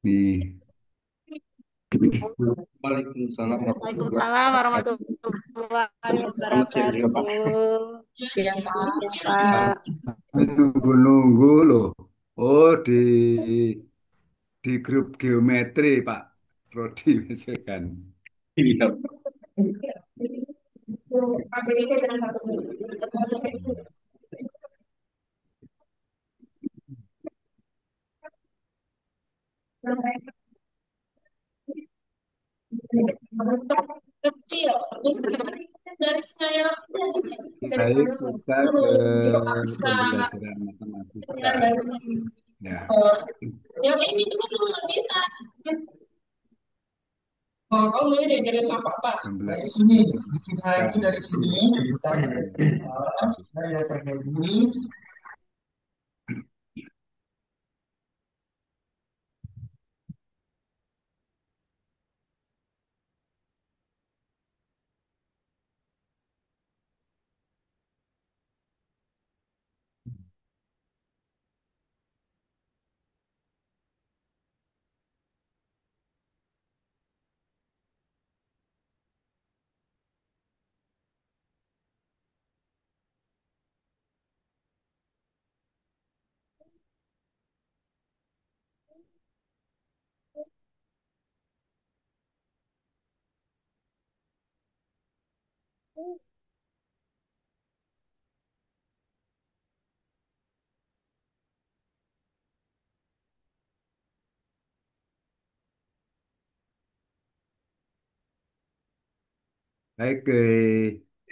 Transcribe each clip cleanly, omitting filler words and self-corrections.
Nih, Waalaikumsalam warahmatullahi Waalaikumsalam wabarakatuh. warahmatullahi Selamat siang juga, Pak. wabarakatuh. Siang Pak, siang Pak. nunggu-nunggu loh. Oh, di grup geometri, Pak Rodi misalkan. Iya. Kecil dari saya Baik, kita ke itu bisa pembelajaran matematika. Ya, yang ini juga dulu nggak bisa. Oh, kamu ini diajarin sama Pak. Dari sini, pembelajaran bikin matematika. lagi dari sini, kita dari letter ini. Baik,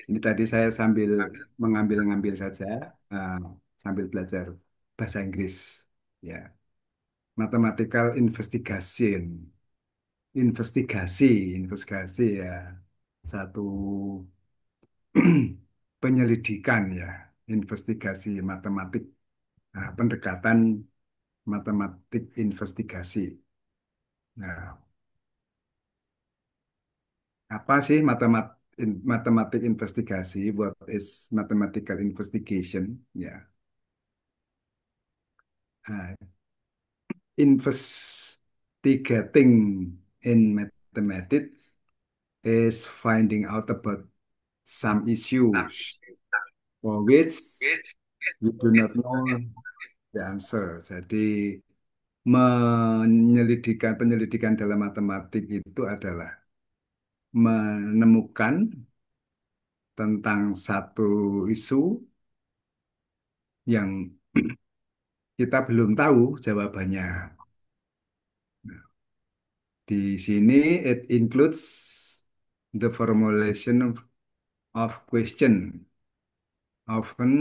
ini tadi saya sambil mengambil-ngambil saja, eh, sambil belajar bahasa Inggris. Ya, mathematical investigation. Investigasi ya, satu penyelidikan ya, investigasi matematik, pendekatan matematik investigasi. Nah, apa sih matematik investigasi? What is mathematical investigation? Ya, nah, investigating in mathematics is finding out about some issues for which we do not know the answer. Jadi penyelidikan dalam matematik itu adalah menemukan tentang satu isu yang kita belum tahu jawabannya. Di sini it includes the formulation of question, often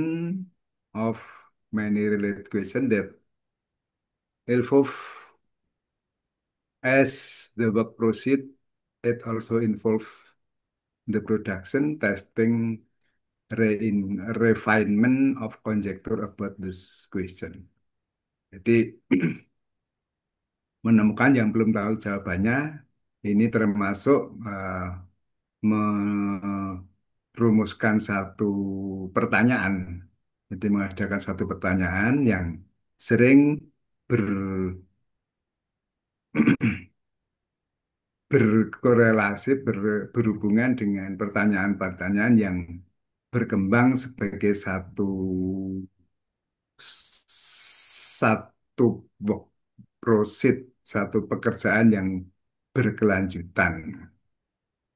of many related questions that evolve as the work proceed. It also involves the production, testing, refinement of conjecture about this question. Jadi menemukan yang belum tahu jawabannya ini termasuk merumuskan satu pertanyaan. Jadi mengadakan suatu pertanyaan yang sering ber, berkorelasi, berhubungan dengan pertanyaan-pertanyaan yang berkembang sebagai satu work proceed, satu pekerjaan yang berkelanjutan.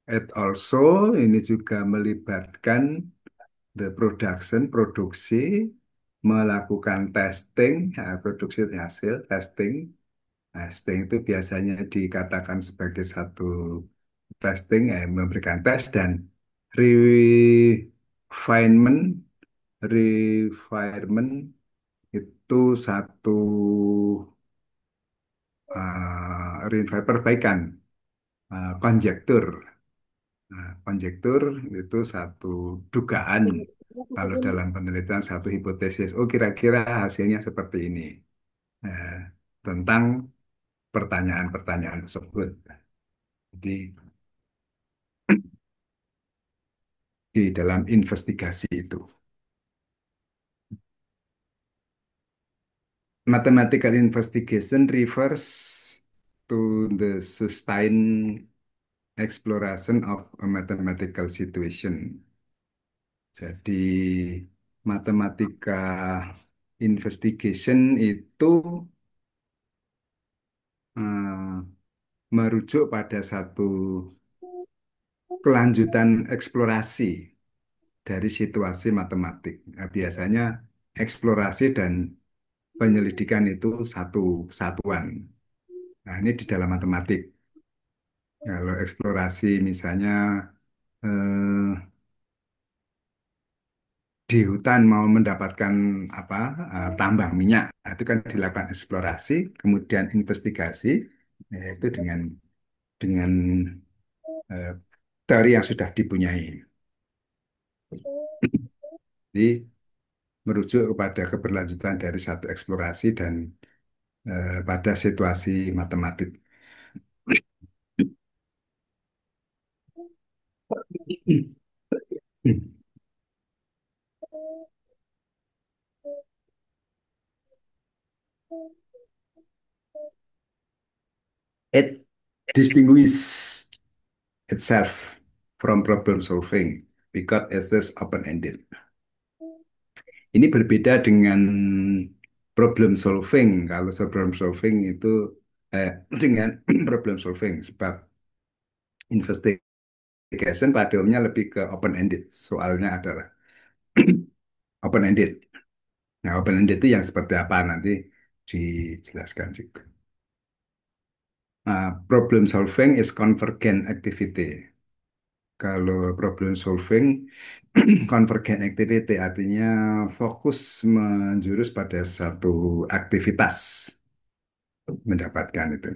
It also ini juga melibatkan the production, produksi, melakukan testing, produksi hasil, testing. Testing itu biasanya dikatakan sebagai satu testing, memberikan tes dan refinement, refinement itu satu perbaikan, konjektur. Nah, konjektur itu satu dugaan kalau dalam penelitian satu hipotesis. Oh, kira-kira hasilnya seperti ini. Nah, tentang pertanyaan-pertanyaan tersebut. Jadi di dalam investigasi itu. Mathematical investigation refers to the sustained exploration of a mathematical situation. Jadi matematika investigation itu merujuk pada satu kelanjutan eksplorasi dari situasi matematik. Nah, biasanya eksplorasi dan penyelidikan itu satu satuan. Nah, ini di dalam matematik. Kalau eksplorasi misalnya eh, di hutan mau mendapatkan apa tambang minyak, nah, itu kan dilakukan eksplorasi, kemudian investigasi, yaitu dengan eh, teori yang sudah dipunyai. Jadi merujuk kepada keberlanjutan dari satu eksplorasi dan pada situasi matematik. It distinguishes itself from problem solving because it is open-ended. Ini berbeda dengan problem solving. Kalau problem solving itu dengan problem solving sebab investigation pada umumnya lebih ke open-ended. Soalnya adalah open-ended. Nah, open-ended itu yang seperti apa nanti dijelaskan juga. Problem solving is convergent activity. Kalau problem solving, convergent activity artinya fokus menjurus pada satu aktivitas mendapatkan itu.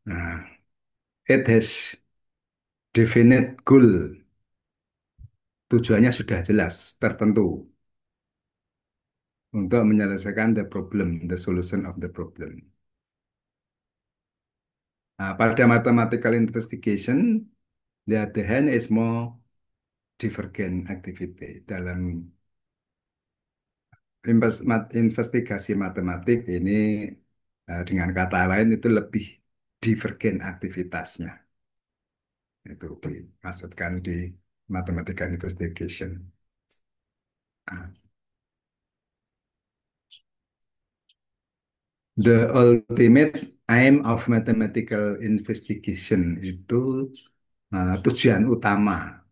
Nah, it has definite goal. Tujuannya sudah jelas, tertentu untuk menyelesaikan the problem, the solution of the problem. Nah, pada mathematical investigation, the other hand is more divergent activity. Dalam investigasi matematik ini, dengan kata lain itu lebih divergent aktivitasnya. Itu dimaksudkan di mathematical investigation. Nah, the ultimate aim of mathematical investigation itu tujuan utama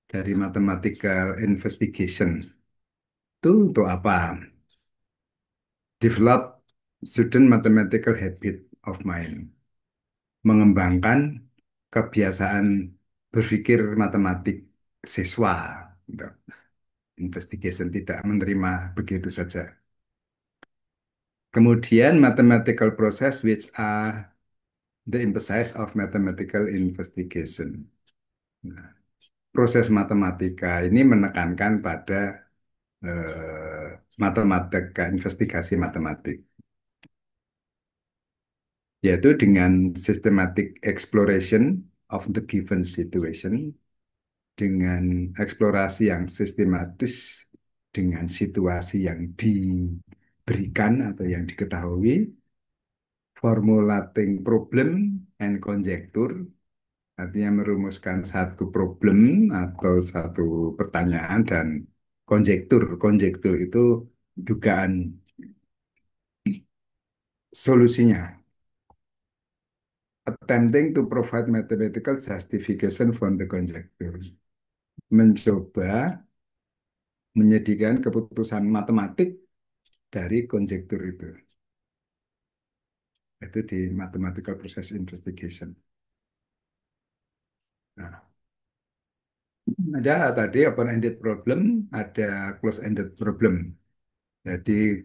dari mathematical investigation itu untuk apa? Develop student mathematical habit of mind. Mengembangkan kebiasaan berpikir matematik siswa. Gitu. Investigation tidak menerima begitu saja. Kemudian mathematical process which are the emphasis of mathematical investigation. Nah, proses matematika ini menekankan pada matematika, investigasi matematik, yaitu dengan systematic exploration of the given situation, dengan eksplorasi yang sistematis, dengan situasi yang diberikan atau yang diketahui, formulating problem and conjecture, artinya merumuskan satu problem atau satu pertanyaan dan konjektur. Konjektur itu dugaan solusinya. Attempting to provide mathematical justification for the conjecture. Mencoba menyediakan keputusan matematik dari konjektur itu. Itu di mathematical process investigation. Nah, ada tadi open-ended problem, ada close-ended problem. Jadi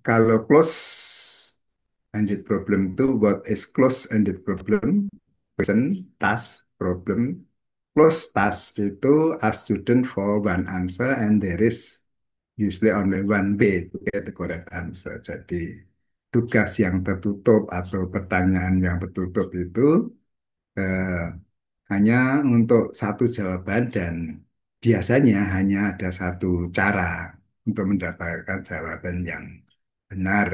kalau close-ended problem itu what is close-ended problem? Question, task, problem. Close task itu a student for one answer and there is usually only one way to get the correct answer. Jadi tugas yang tertutup atau pertanyaan yang tertutup itu eh, hanya untuk satu jawaban dan biasanya hanya ada satu cara untuk mendapatkan jawaban yang benar.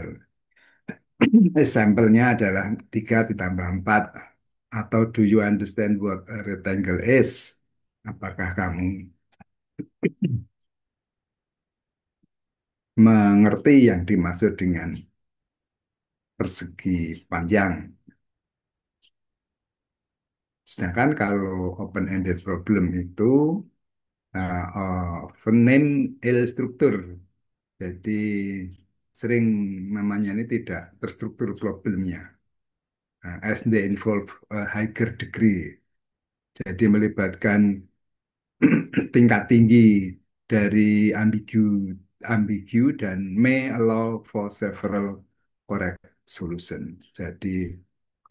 Sampelnya adalah 3 ditambah 4. Atau do you understand what a rectangle is? Apakah kamu mengerti yang dimaksud dengan persegi panjang? Sedangkan kalau open-ended problem itu name struktur. Jadi sering namanya ini tidak terstruktur problemnya. As they involve a higher degree. Jadi melibatkan tingkat tinggi dari ambigu ambigu dan may allow for several correct solution. Jadi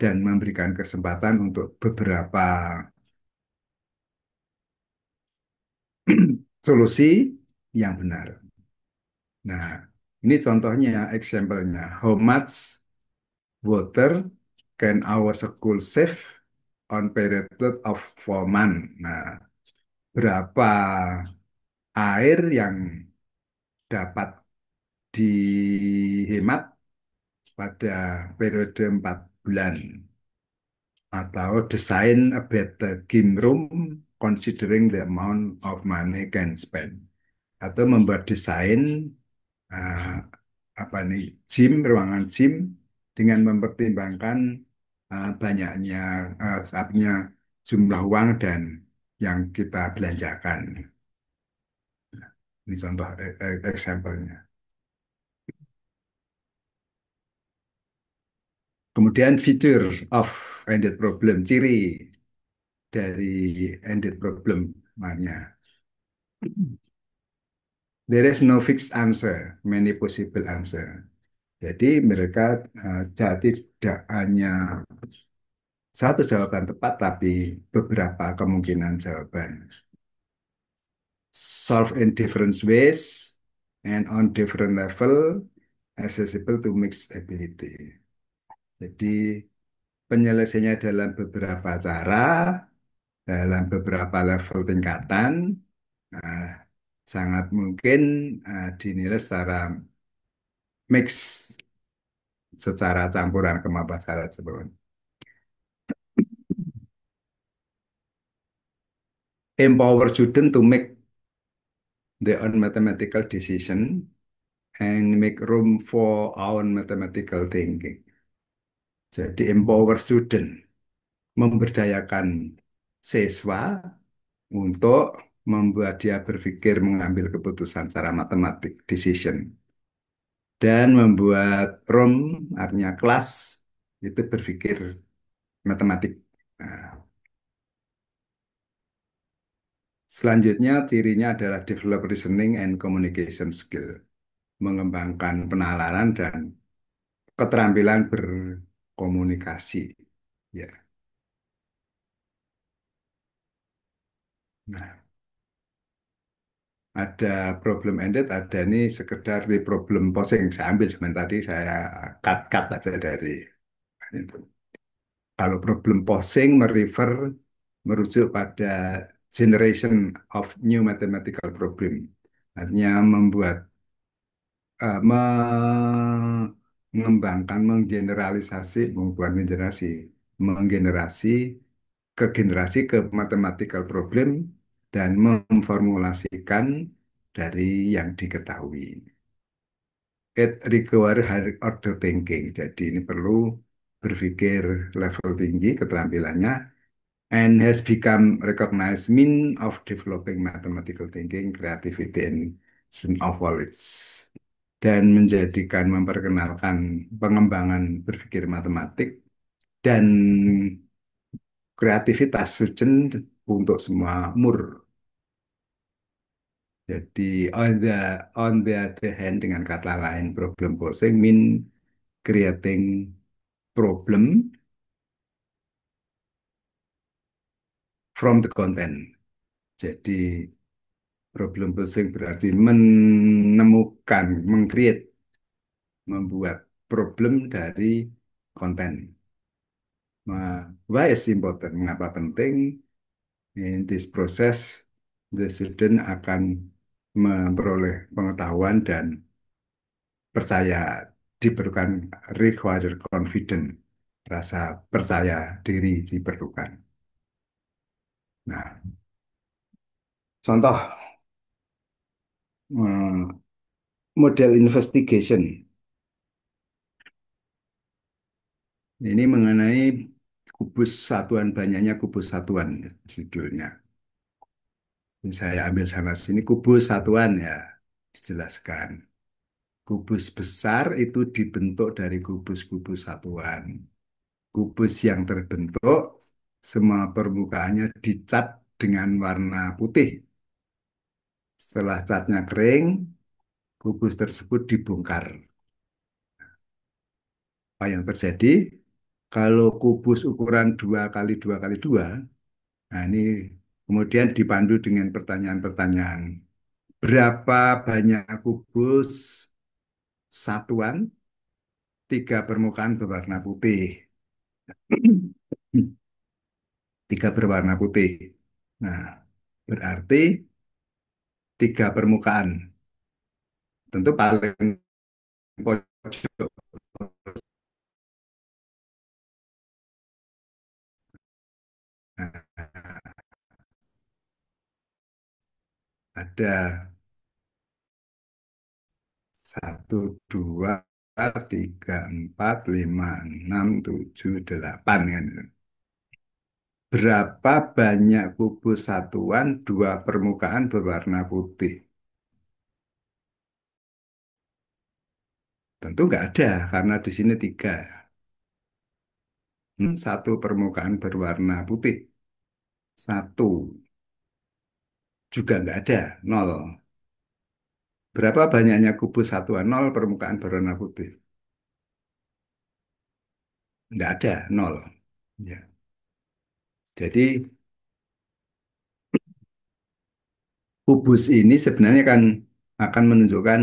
dan memberikan kesempatan untuk beberapa solusi yang benar. Nah, ini contohnya, example-nya. How much water can our school save on period of 4 months? Nah, berapa air yang dapat dihemat pada periode 4 bulan, atau design a better game room considering the amount of money can spend, atau membuat desain eh, apa nih, ruangan gym dengan mempertimbangkan banyaknya artinya jumlah uang dan yang kita belanjakan. Ini contoh example-nya. Kemudian feature of ended problem, ciri dari ended problem namanya. There is no fixed answer, many possible answer. Jadi mereka tidak hanya satu jawaban tepat, tapi beberapa kemungkinan jawaban. Solve in different ways and on different level, accessible to mixed ability. Jadi penyelesaiannya dalam beberapa cara, dalam beberapa level tingkatan, eh, sangat mungkin dinilai secara mix, secara campuran kemampuan secara tersebut. Empower student to make their own mathematical decision and make room for our mathematical thinking. Jadi empower student, memberdayakan siswa untuk membuat dia berpikir mengambil keputusan secara matematik, decision. Dan membuat room, artinya kelas, itu berpikir matematik. Nah, selanjutnya cirinya adalah develop reasoning and communication skill. Mengembangkan penalaran dan keterampilan berkomunikasi. Ya. Nah, ada problem ended, ada ini sekedar di problem posing. Saya ambil sebentar tadi, saya cut-cut aja dari itu. Kalau problem posing merujuk pada generation of new mathematical problem. Artinya membuat mengembangkan, menggeneralisasi, bukan menggenerasi, menggenerasi ke mathematical problem dan memformulasikan dari yang diketahui. It require higher order thinking. Jadi ini perlu berpikir level tinggi keterampilannya, and has become recognized mean of developing mathematical thinking, creativity, and student of knowledge. Dan menjadikan, memperkenalkan pengembangan berpikir matematik dan kreativitas student untuk semua umur. Jadi on the other hand, dengan kata lain, problem posing mean creating problem from the content. Jadi problem posing berarti menemukan, mengcreate, membuat problem dari konten. Why is important? Mengapa penting? In this process, the student akan memperoleh pengetahuan dan percaya diperlukan require confident, rasa percaya diri diperlukan. Nah, contoh eh, model investigation ini mengenai kubus satuan, banyaknya kubus satuan judulnya. Ini saya ambil sana sini kubus satuan ya dijelaskan. Kubus besar itu dibentuk dari kubus-kubus satuan. Kubus yang terbentuk semua permukaannya dicat dengan warna putih. Setelah catnya kering, kubus tersebut dibongkar. Apa yang terjadi? Kalau kubus ukuran 2 kali 2 kali 2, nah ini kemudian dipandu dengan pertanyaan-pertanyaan. Berapa banyak kubus satuan, tiga permukaan berwarna putih. Tiga berwarna putih. Nah, berarti tiga permukaan. Tentu paling pojok. Nah, ada satu, dua, tiga, empat, lima, enam, tujuh, delapan kan. Berapa banyak kubus satuan dua permukaan berwarna putih? Tentu nggak ada karena di sini tiga. Satu permukaan berwarna putih. Satu juga nggak ada, nol. Berapa banyaknya kubus satuan nol permukaan berwarna putih? Nggak ada, nol. Ya. Jadi kubus ini sebenarnya kan akan menunjukkan,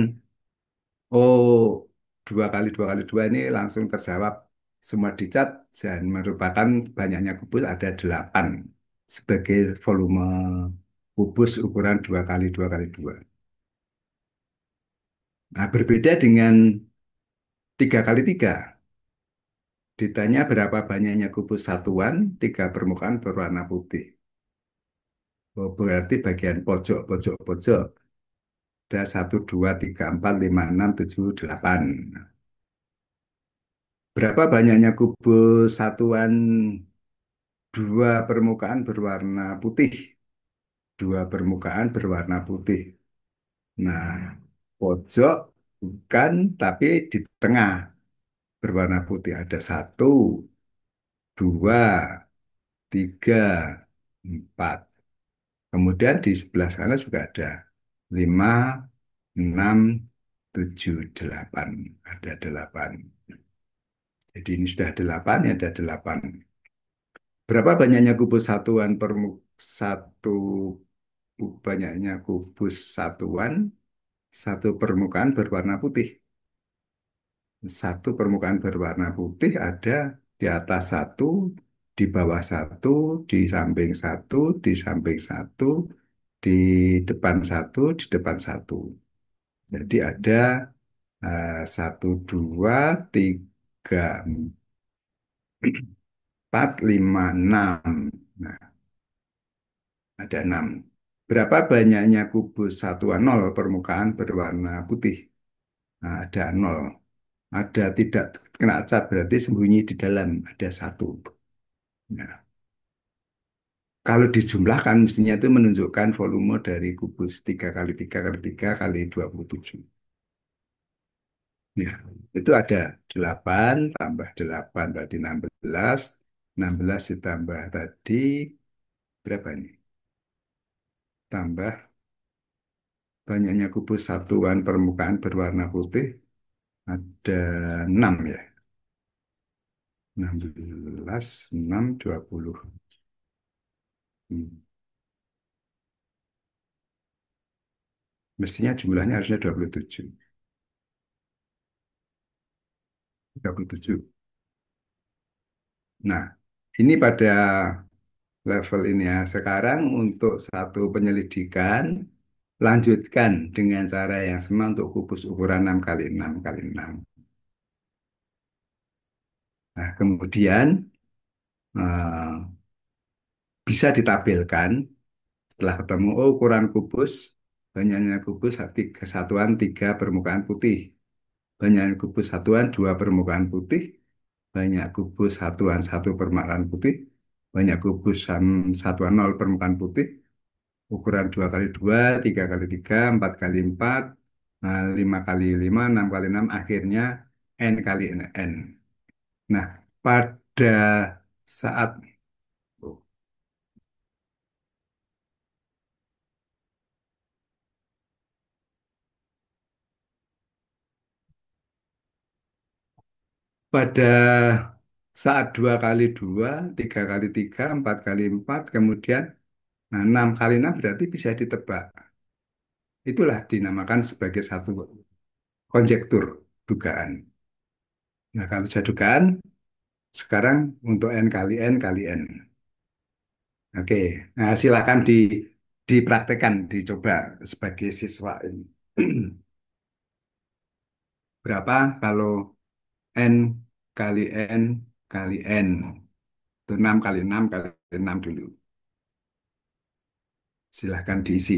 oh, dua kali dua ini langsung terjawab. Semua dicat dan merupakan banyaknya kubus ada 8 sebagai volume kubus ukuran 2 kali 2 kali 2. Nah, berbeda dengan 3 kali 3. Ditanya berapa banyaknya kubus satuan, tiga permukaan berwarna putih. Oh, berarti bagian pojok, pojok, pojok. Ada satu, dua, tiga, empat, lima, enam, tujuh, delapan. Berapa banyaknya kubus satuan dua permukaan berwarna putih? Dua permukaan berwarna putih. Nah, pojok bukan, tapi di tengah berwarna putih. Ada satu, dua, tiga, empat. Kemudian di sebelah sana juga ada lima, enam, tujuh, delapan. Ada delapan. Jadi ini sudah delapan, ya ada delapan. Berapa banyaknya kubus satuan satu banyaknya kubus satuan satu permukaan berwarna putih. Satu permukaan berwarna putih ada di atas satu, di bawah satu, di samping satu, di samping satu, di depan satu, di depan satu. Jadi ada satu, dua, tiga, empat, lima, enam. Nah, ada enam. Berapa banyaknya kubus satuan nol permukaan berwarna putih? Nah, ada nol. Ada tidak kena cat berarti sembunyi di dalam ada satu. Nah, kalau dijumlahkan mestinya itu menunjukkan volume dari kubus 3 kali 3 kali 3 kali 27. Ya, itu ada 8 tambah 8 tadi 16. 16 ditambah tadi berapa ini? Tambah banyaknya kubus satuan permukaan berwarna putih ada 6 ya. 16, 6, 20. Hmm. Mestinya jumlahnya harusnya 27. 37. Nah, ini pada level ini ya. Sekarang untuk satu penyelidikan, lanjutkan dengan cara yang sama untuk kubus ukuran 6 kali 6 kali 6. Nah, kemudian bisa ditabelkan setelah ketemu, oh ukuran kubus, banyaknya kubus tiga satuan tiga permukaan putih, banyaknya kubus satuan dua permukaan putih, banyak kubus satuan satu permukaan putih, banyak kubus satuan nol permukaan putih, ukuran dua kali dua, tiga kali tiga, empat kali empat, lima kali lima, enam kali enam, akhirnya n kali n. Nah, pada saat pada saat dua kali dua, tiga kali tiga, empat kali empat, kemudian nah, enam kali enam berarti bisa ditebak. Itulah dinamakan sebagai satu konjektur dugaan. Nah, kalau sudah dugaan, sekarang untuk n kali n kali n. Oke, nah silakan dipraktekkan, dicoba sebagai siswa ini. Berapa kalau n kali n kali n? Itu 6 kali 6 kali 6 dulu. Silahkan diisi.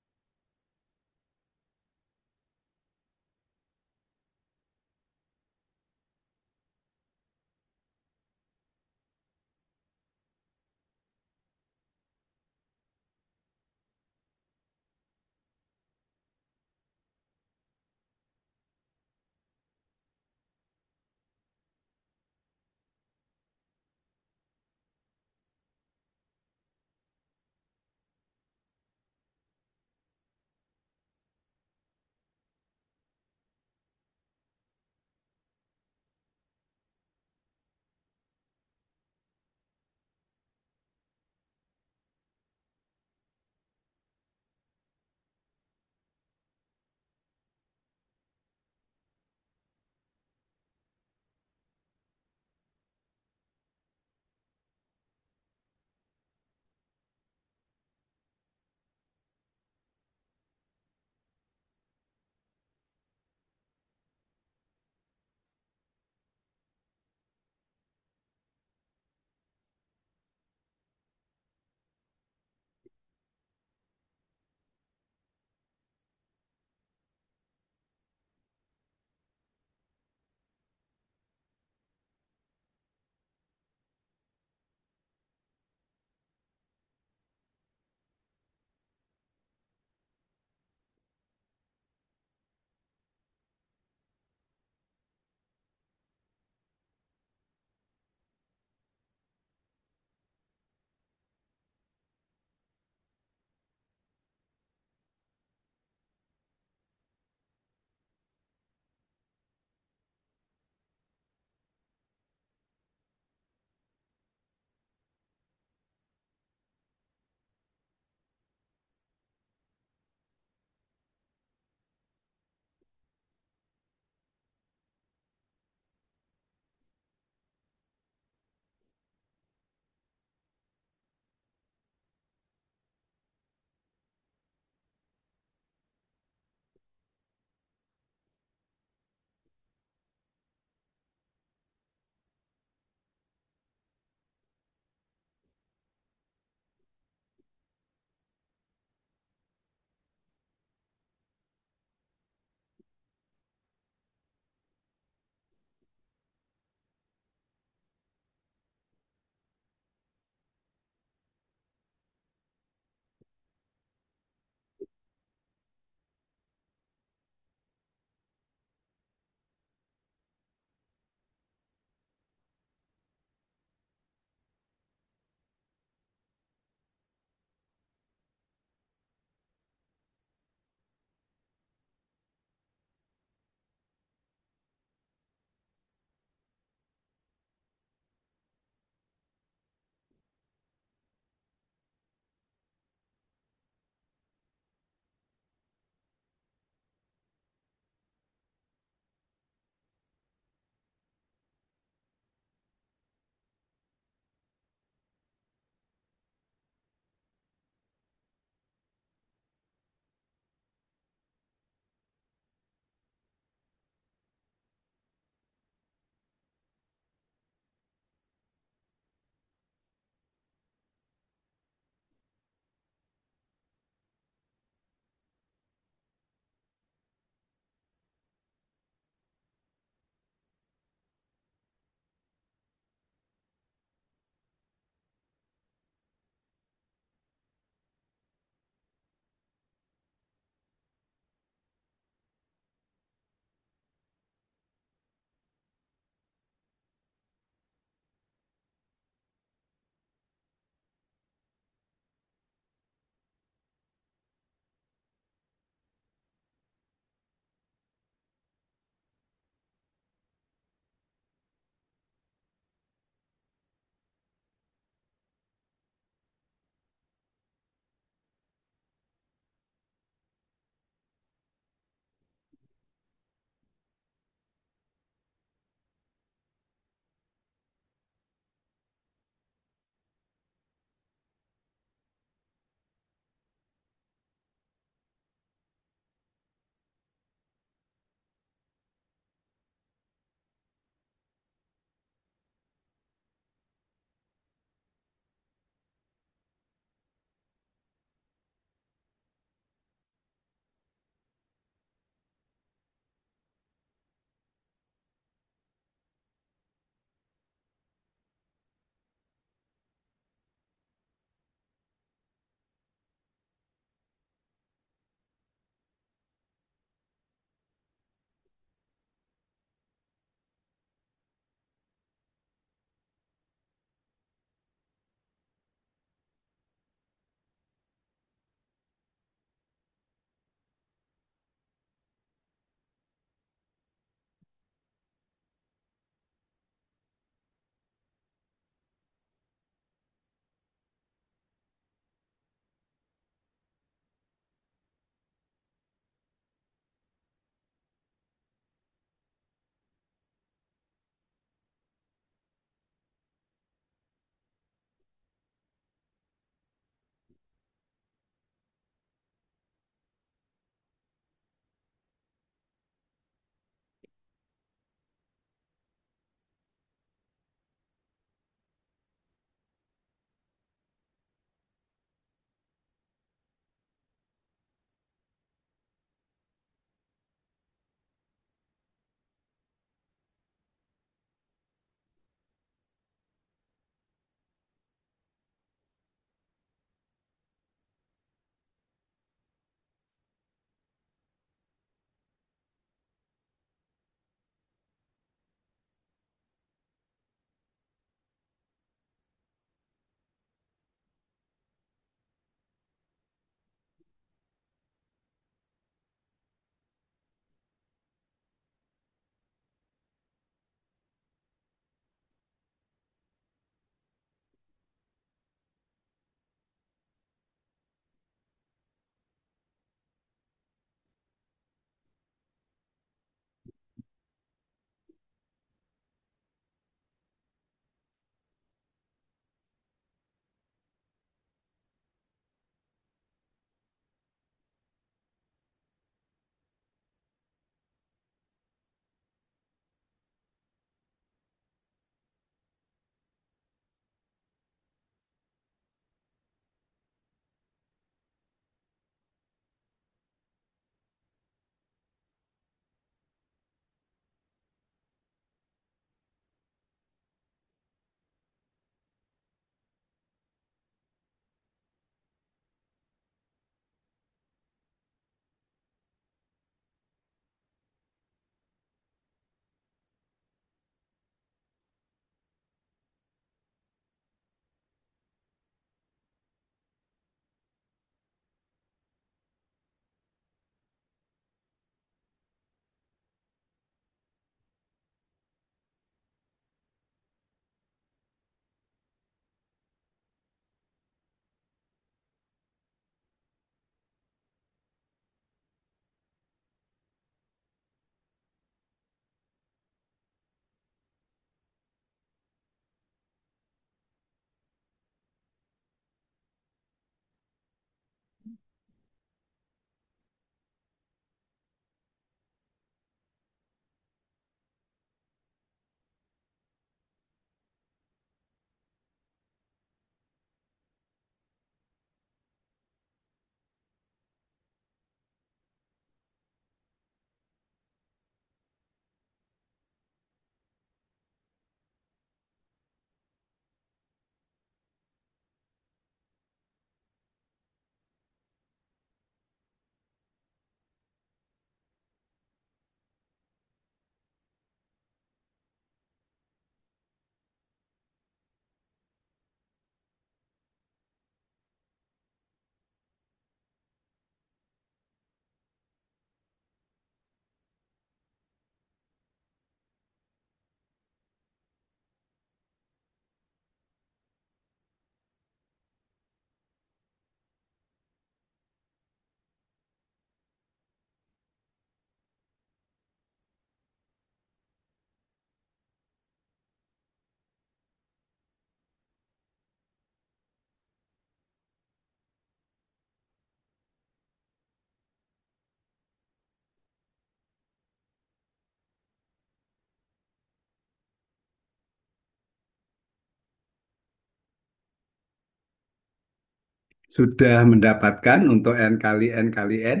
Sudah mendapatkan untuk N kali N kali N.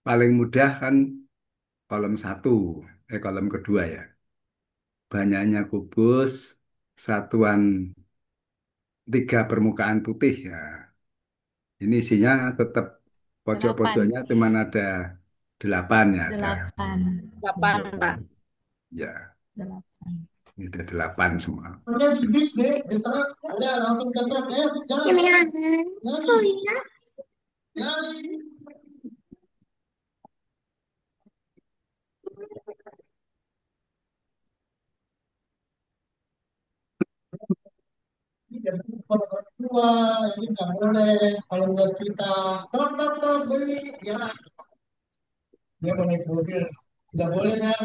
Paling mudah kan kolom satu, kolom kedua ya. Banyaknya kubus, satuan tiga permukaan putih ya. Ini isinya tetap pojok-pojoknya 8. cuma ada 8 ya ada. 8. 8, Pak. Ya, 8. ini ada 8 semua. Udah habis deh, diterap, udah langsung ketrap ya, jangan lari, lari. Ini kan kalau orang tua, ini nggak boleh. Kalau buat kita, tok, beli, ya, dia mau naik mobil, nggak boleh kan?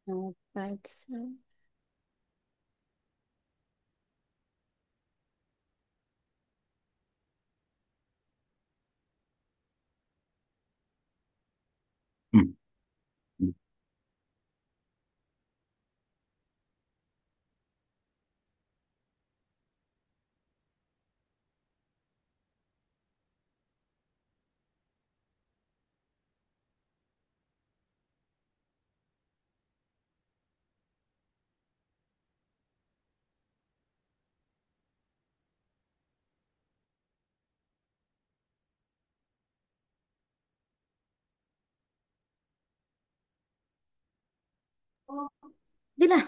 Oh, paksa. Hmm. Udah.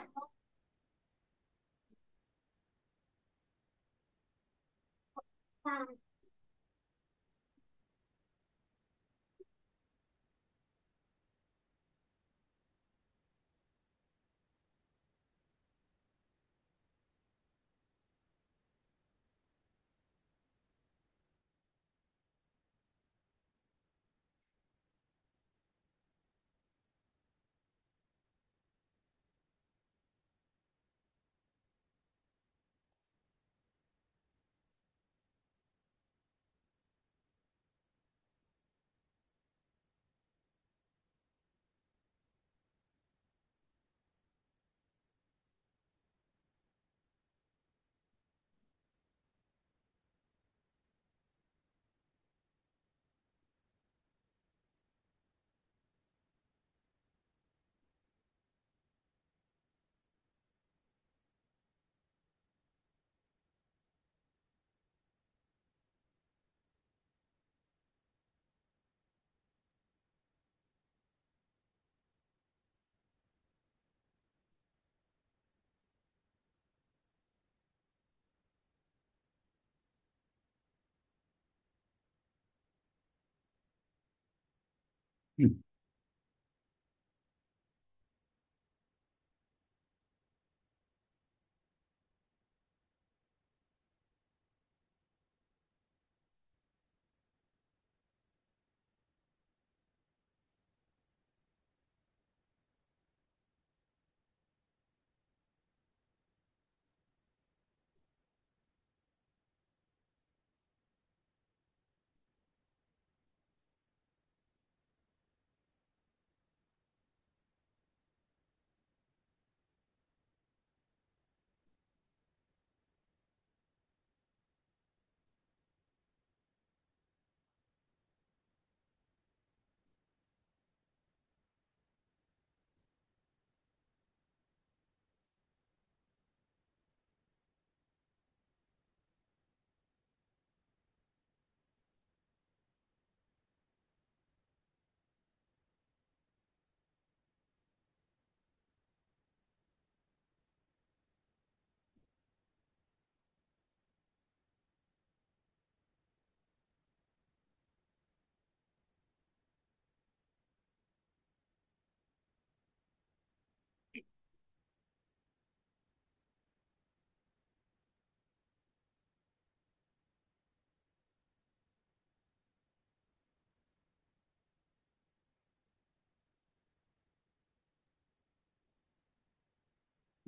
Hmm.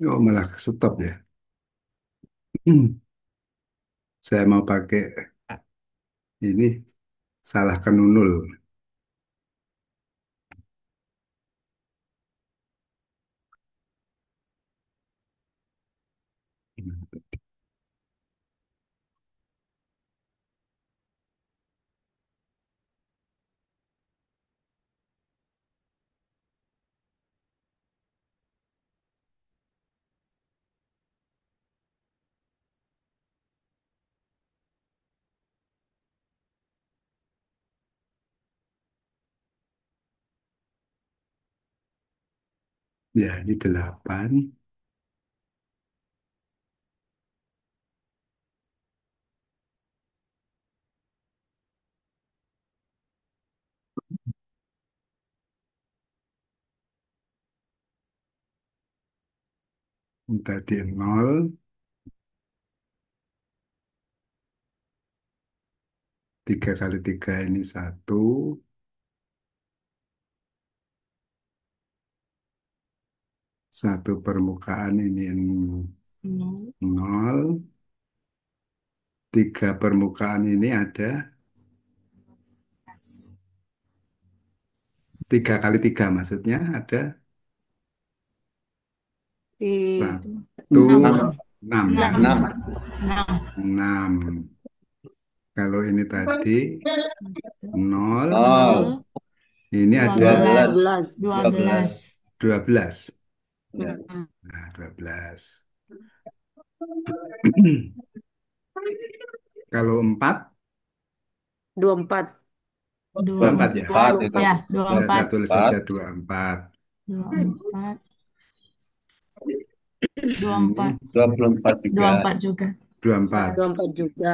Oh, malah stop ya. Saya mau pakai ini, salah ke nunul. Ya, ini 8. Tadi 0. 3 kali 3 ini 1. Satu permukaan ini Nol. 0. 3 permukaan ini ada 3 kali 3, maksudnya ada Di 1. Enam. 6 ya. 6. 6. 6. Kalau ini tadi 0. 0. Ini ada 12. 12. 12. Ya. Nah, 12. Kalau 4, 24. 24 ya. 4 itu. Ya, Saya 24. tulis saja 24. 24. Ini 24. 24 juga. 24 juga. 24. 24 juga.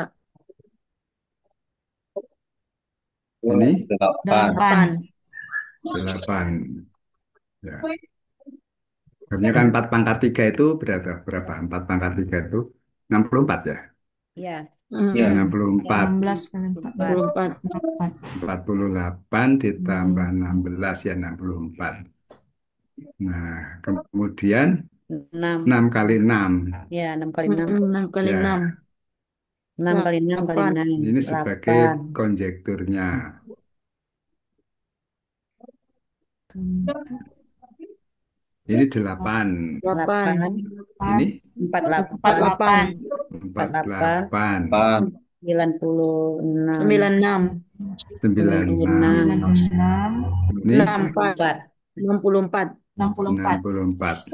Ini 8. 8. Ya. Sebenarnya kan 4 pangkat 3 itu berapa? 4 pangkat 3 itu 64 ya. Ya, Ya. 64. 16 kali 4. 24. 48 ditambah 16 ya 64. Nah, kemudian 6. 6 kali 6. Ya, 6 kali 6. 6 kali Ya. 6. 6 kali 6 kali 8. 6. Ini sebagai 8. konjekturnya. Ini 8. 8. 8. Ini 48. 48. 48. 8. 96. 96. 96. 6. Ini 64. 64. 64. 64.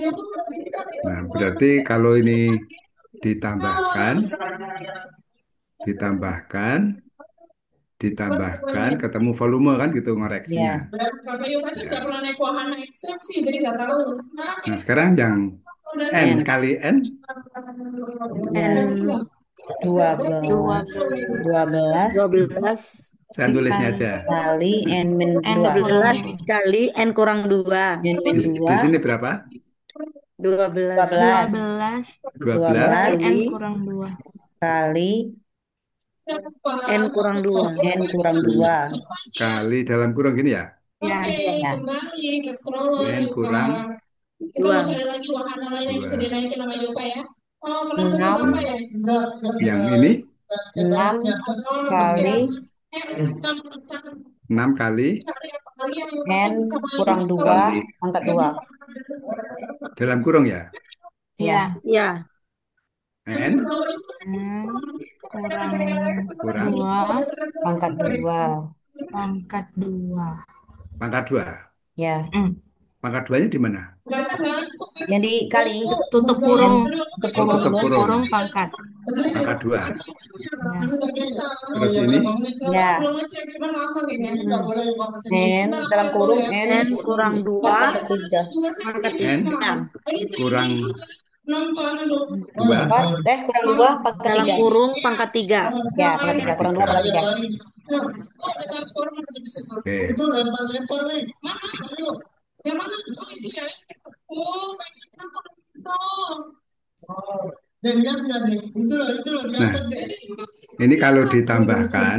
Nah, berarti kalau ini ditambahkan, ditambahkan, ditambahkan, ketemu volume kan gitu ngoreksinya. Ya. Bapak Ibu kan nggak pernah naik wahana ekstrim sih, jadi nggak tahu. Nah, sekarang yang N kali N, Ya. 12. 12 12 saya tulisnya aja. kali N min 2. 12 kali N kurang 2. N min Di 2. sini berapa? 12 12 12 kali N kali kurang 2. kali N kurang 2. N kurang 2. kali dalam kurung gini ya. Ya. Ya. Kembali ke stroller N kurang kita mau 2. cari lagi wahana lain yang bisa 2. dinaikin sama Yoga ya. Oh, kenapa 6 Bapak ya? Yang ini 6 kali 6 kali N kurang 2 Kali. pangkat 2. dalam kurung ya. Ya. Ya. N N kurang kurang 2 Pangkat 2. pangkat 2. pangkat 2. Ya. Pangkat 2-nya di mana? Yang dikali Tutup kurung. tutup Oh, tutup kurung. kurung. Kurung pangkat. Pangkat 2. Ya. Terus ini Ya. N dalam kurung N N kurang 2 pangkat 3. pangkat N 3. kurang 2 kurang 2 pangkat Dalam 3. kurung pangkat 3. Ya, pangkat 3 kurang 2 pangkat 3. Oke. Itu lempar-lempar nih. Mana? Ayo. Yang mana? Oh, itu ya. Oh, dan lihatnya nih, itu lagi Nah, angkat deh. ini kalau ditambahkan,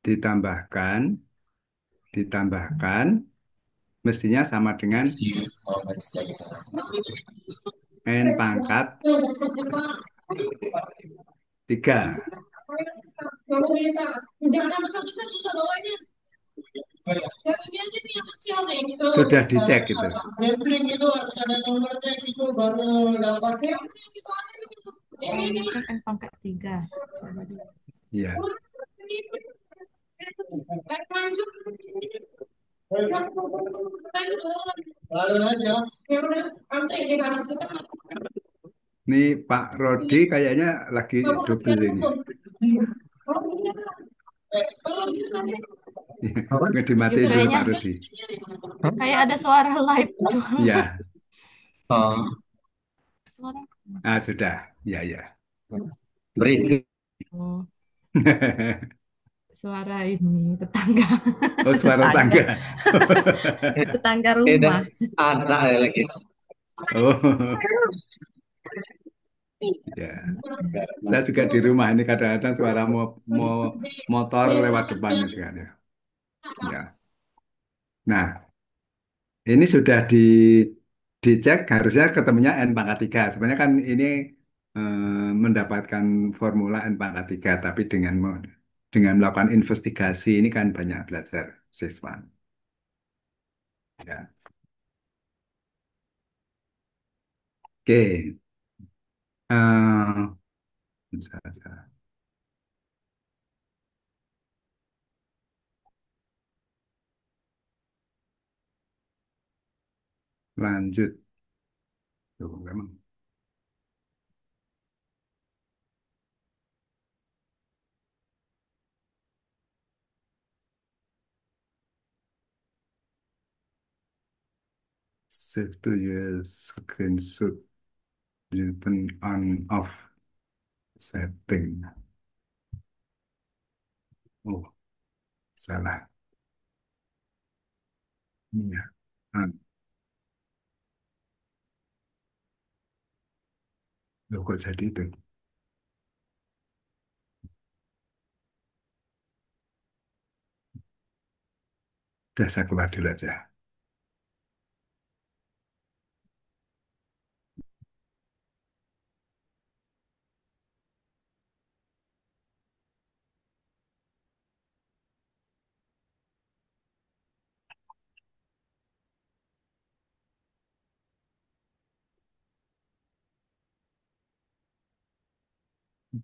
ditambahkan, ditambahkan. mestinya sama dengan N pangkat 3. Kalau bisa, jangan yang besar-besar susah bawanya. Yang ini aja nih yang kecil nih. Itu Sudah dicek gitu. gambling itu harus ada nomornya gitu baru dapat gambling gitu. Ini nih. Cek N pangkat 3. Coba dulu. Iya. Lalu aja. Ya udah, nanti kita Ini Pak Rodi kayaknya lagi double ini. Nggak dimatiin dulu Kayaknya Pak Rodi. kayak ada suara live tuh. Iya. Suara. Ah, sudah. Ya, ya. Berisik. Oh, suara ini tetangga. Oh, suara tangga. Tetangga Beda rumah. anak lagi. Oh, ya. Saya juga di rumah ini kadang-kadang suara motor lewat depan gitu kan ya. Ya. Nah, ini sudah dicek harusnya ketemunya N pangkat 3. Sebenarnya kan ini mendapatkan formula N pangkat 3, tapi dengan melakukan investigasi ini kan banyak belajar siswa. Ya. Oke. Salah. Lanjut. Tuh, memang. Save to your screenshot. You turn on off setting. Oh, salah. Iya. Ah, loh, kok jadi itu? Udah saya keluar dulu aja.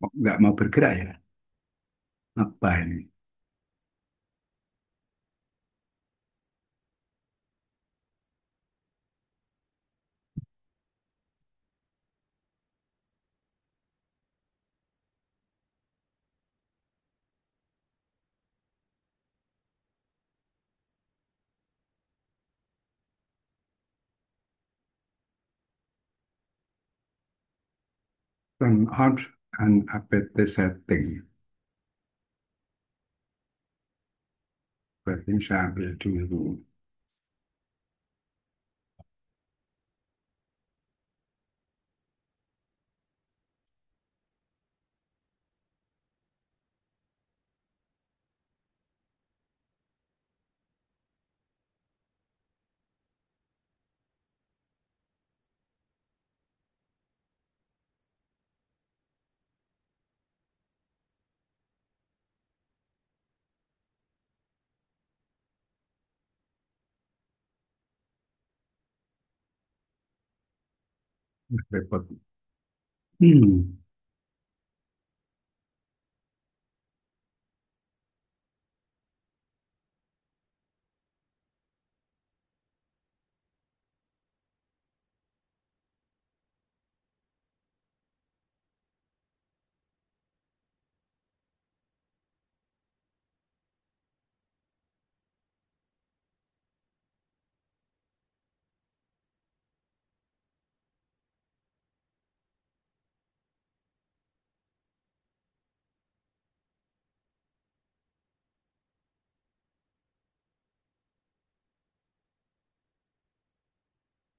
Kok nggak mau bergerak ya? Apa ini? Turn on and apt setting. Berarti saya ambil dulu. Repot. Hmm.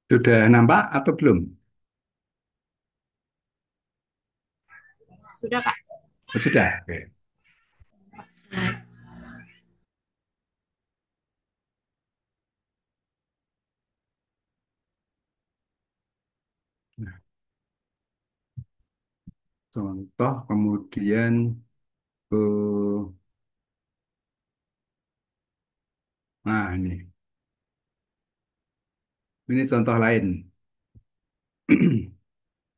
Sudah nampak atau belum? Sudah, Kak. Oh, sudah. Oke. contoh, kemudian nah ini contoh lain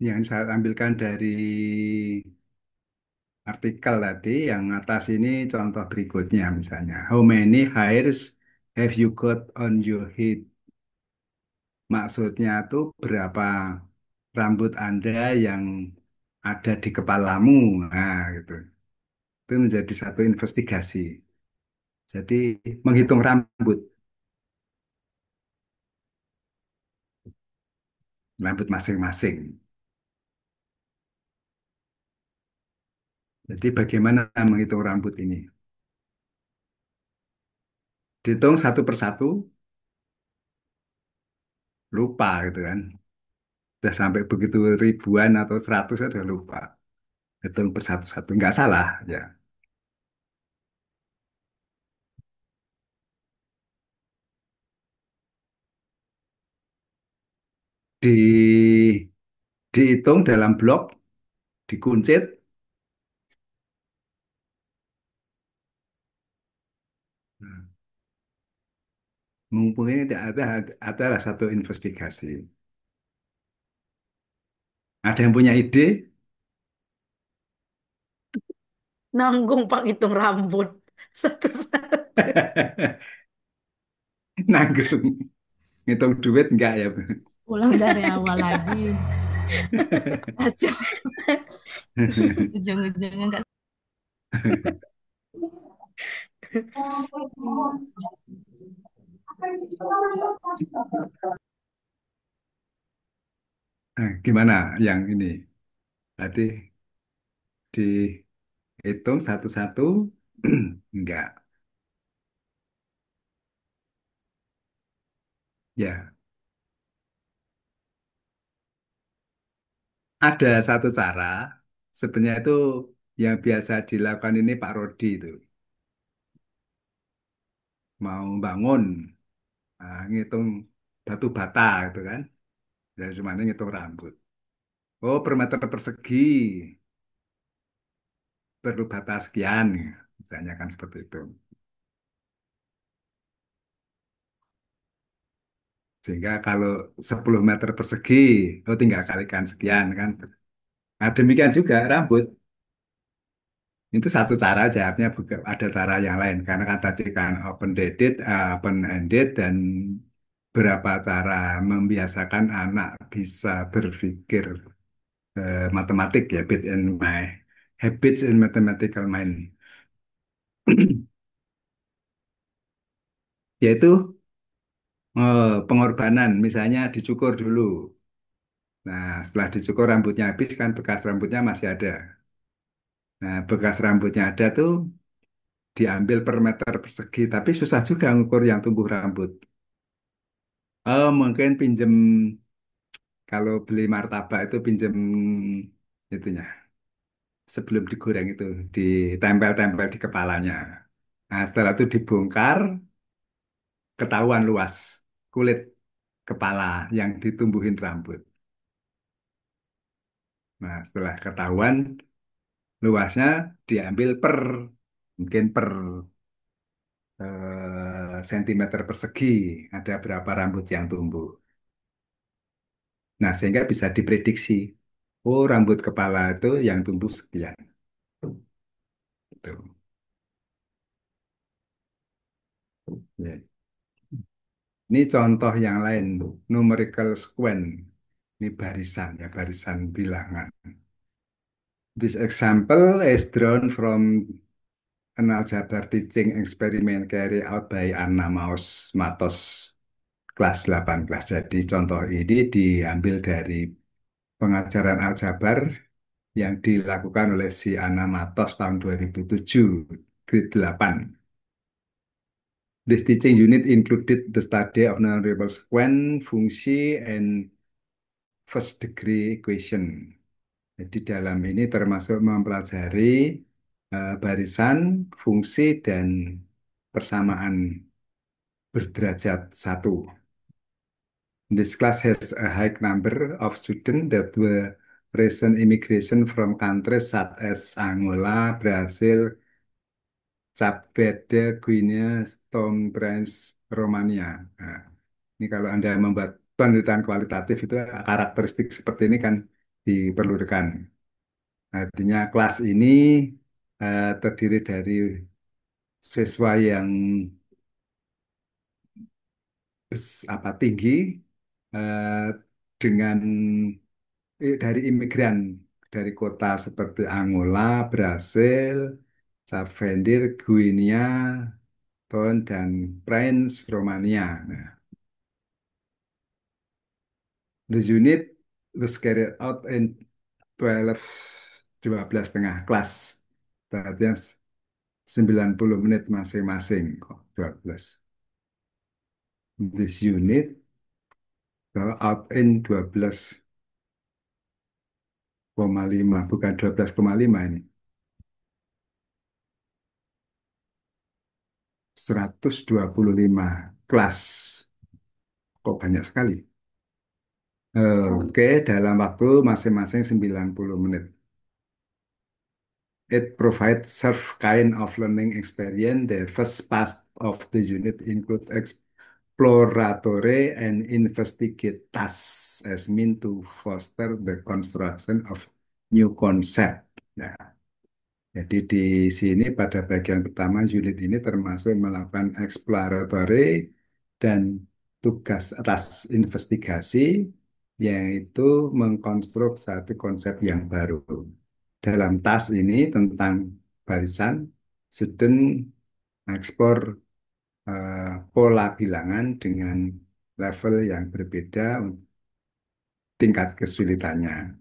yang saya ambilkan dari artikel tadi. Yang atas ini contoh berikutnya misalnya. How many hairs have you got on your head? Maksudnya tuh berapa rambut Anda yang ada di kepalamu. Nah, gitu. Itu menjadi satu investigasi. Jadi menghitung rambut masing-masing. Jadi bagaimana menghitung rambut ini? Dihitung satu persatu, lupa gitu kan. Sudah sampai begitu ribuan atau seratus sudah lupa. Hitung persatu-satu, nggak salah ya. Di dihitung dalam blok, dikuncit. Nah, mumpung ini adalah satu investigasi. Ada yang punya ide? Nanggung Pak hitung rambut. Satu-satu. Nanggung. Ngitung duit enggak ya? Ulang dari awal lagi. Kacau. Ujung-ujungnya nggak. Nah, gimana yang ini? Tadi dihitung satu-satu, enggak. Ya, ada satu cara. Sebenarnya itu yang biasa dilakukan ini Pak Rodi itu. Mau bangun, ngitung batu bata gitu kan. Ya cuma ngitung rambut. Oh, per meter persegi perlu bata sekian. Misalnya kan seperti itu. Sehingga kalau 10 meter persegi, oh tinggal kalikan sekian kan. Nah, demikian juga rambut. Itu satu cara aja, artinya ada cara yang lain. Karena kan tadi kan open-ended, dan berapa cara membiasakan anak bisa berpikir matematik ya, habits in mathematical mind. Yaitu pengorbanan, misalnya dicukur dulu. Nah, setelah dicukur rambutnya habis kan bekas rambutnya masih ada. Nah, bekas rambutnya ada tuh diambil per meter persegi, tapi susah juga ngukur yang tumbuh rambut. Oh, mungkin pinjem kalau beli martabak itu pinjem itunya sebelum digoreng itu ditempel-tempel di kepalanya. Nah, setelah itu dibongkar, ketahuan luas kulit kepala yang ditumbuhin rambut. Nah, setelah ketahuan luasnya diambil mungkin per sentimeter persegi ada berapa rambut yang tumbuh. Nah, sehingga bisa diprediksi. Oh, rambut kepala itu yang tumbuh sekian. Gitu. Ya. Ini contoh yang lain, numerical sequence. Ini barisan ya, barisan bilangan. This example is drawn from an algebra teaching experiment carried out by Anna Matos kelas 18. Jadi contoh ini diambil dari pengajaran aljabar yang dilakukan oleh si Anna Matos tahun 2007, grade 8. This teaching unit included the study of non-real sequence, fungsi, and first degree equation. Jadi dalam ini termasuk mempelajari barisan, fungsi, dan persamaan berderajat satu. This class has a high number of students that were recent immigration from countries such as Angola, Brazil, Cape Verde, Guinea, Stonebridge, Romania. Nah, ini kalau Anda membuat penelitian kualitatif itu karakteristik seperti ini kan diperlukan. Artinya kelas ini terdiri dari siswa yang tinggi eh, dengan dari imigran dari kota seperti Angola, Brasil, Cape Guinea, Ton dan Prince, Romania. Nah, the unit was carried out in 12 setengah kelas. Berarti 90 menit masing-masing kok 12. This unit go out in 12,5 bukan 12,5 ini. 125 kelas. Kok banyak sekali? Oke, dalam waktu masing-masing 90 menit. It provides serve kind of learning experience. The first part of the unit include exploratory and investigate tasks as mean to foster the construction of new concept. Nah, jadi di sini pada bagian pertama unit ini termasuk melakukan exploratory dan tugas atas investigasi, yaitu mengkonstruk satu konsep yang baru. Dalam tas ini tentang barisan, student ekspor pola bilangan dengan level yang berbeda tingkat kesulitannya.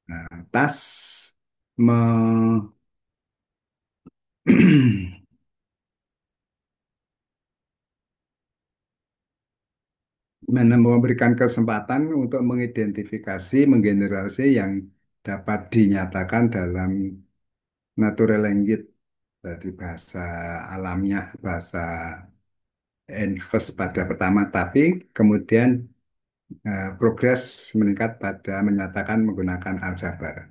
Nah, tas me- memberikan kesempatan untuk mengidentifikasi, menggenerasi yang dapat dinyatakan dalam natural language, dari bahasa alamiah, bahasa Enves pada pertama, tapi kemudian progres meningkat pada menyatakan menggunakan aljabar.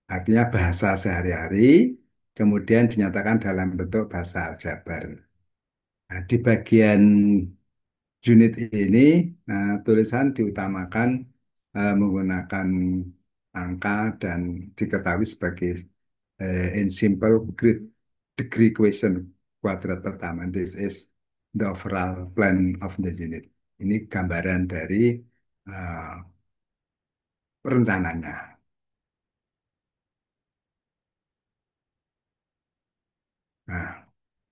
Artinya bahasa sehari-hari, kemudian dinyatakan dalam bentuk bahasa aljabar. Nah, di bagian unit ini, tulisan diutamakan menggunakan angka dan diketahui sebagai in simple degree question kuadrat pertama. This is the overall plan of the unit. Ini gambaran dari eh, rencananya. Nah,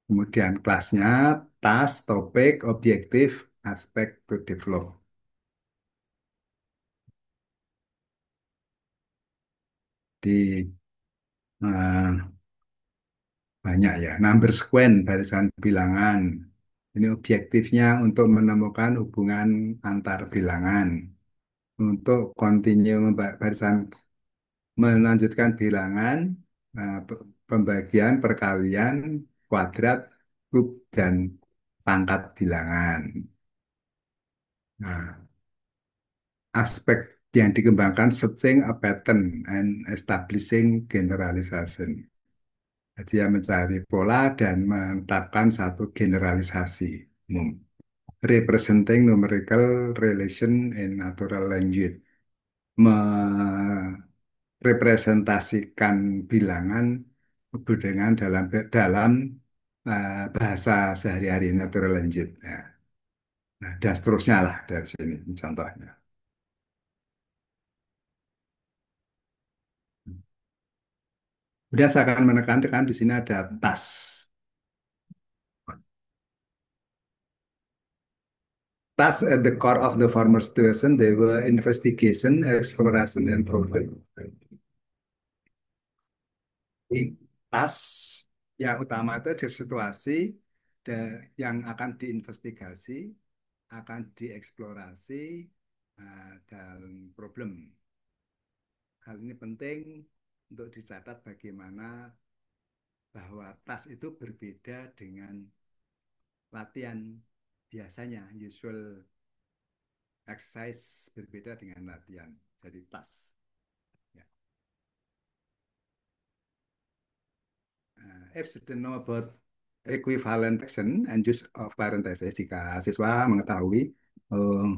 kemudian kelasnya, task, topik, objektif, aspek to develop. Di banyak ya, number sequence, barisan bilangan. Ini objektifnya untuk menemukan hubungan antar bilangan. Untuk continue barisan melanjutkan bilangan, pembagian, perkalian, kuadrat, kub, dan pangkat bilangan. Nah, aspek yang dikembangkan searching a pattern and establishing generalization. Jadi dia mencari pola dan menetapkan satu generalisasi umum. Representing numerical relation in natural language. Merepresentasikan bilangan dengan dalam bahasa sehari-hari natural language. Ya. Nah, dan seterusnya lah dari sini contohnya. Kemudian saya akan menekan-tekan di sini ada tas. Thus, at the core of the former situation, they were investigation, exploration, and problem. Jadi, tas yang utama itu di situasi yang akan diinvestigasi, akan dieksplorasi, dan problem. Hal ini penting untuk dicatat bagaimana bahwa tas itu berbeda dengan latihan biasanya, usual exercise berbeda dengan latihan. Jadi tas. If student know about equivalent fraction and use of parentheses, jika siswa mengetahui eh,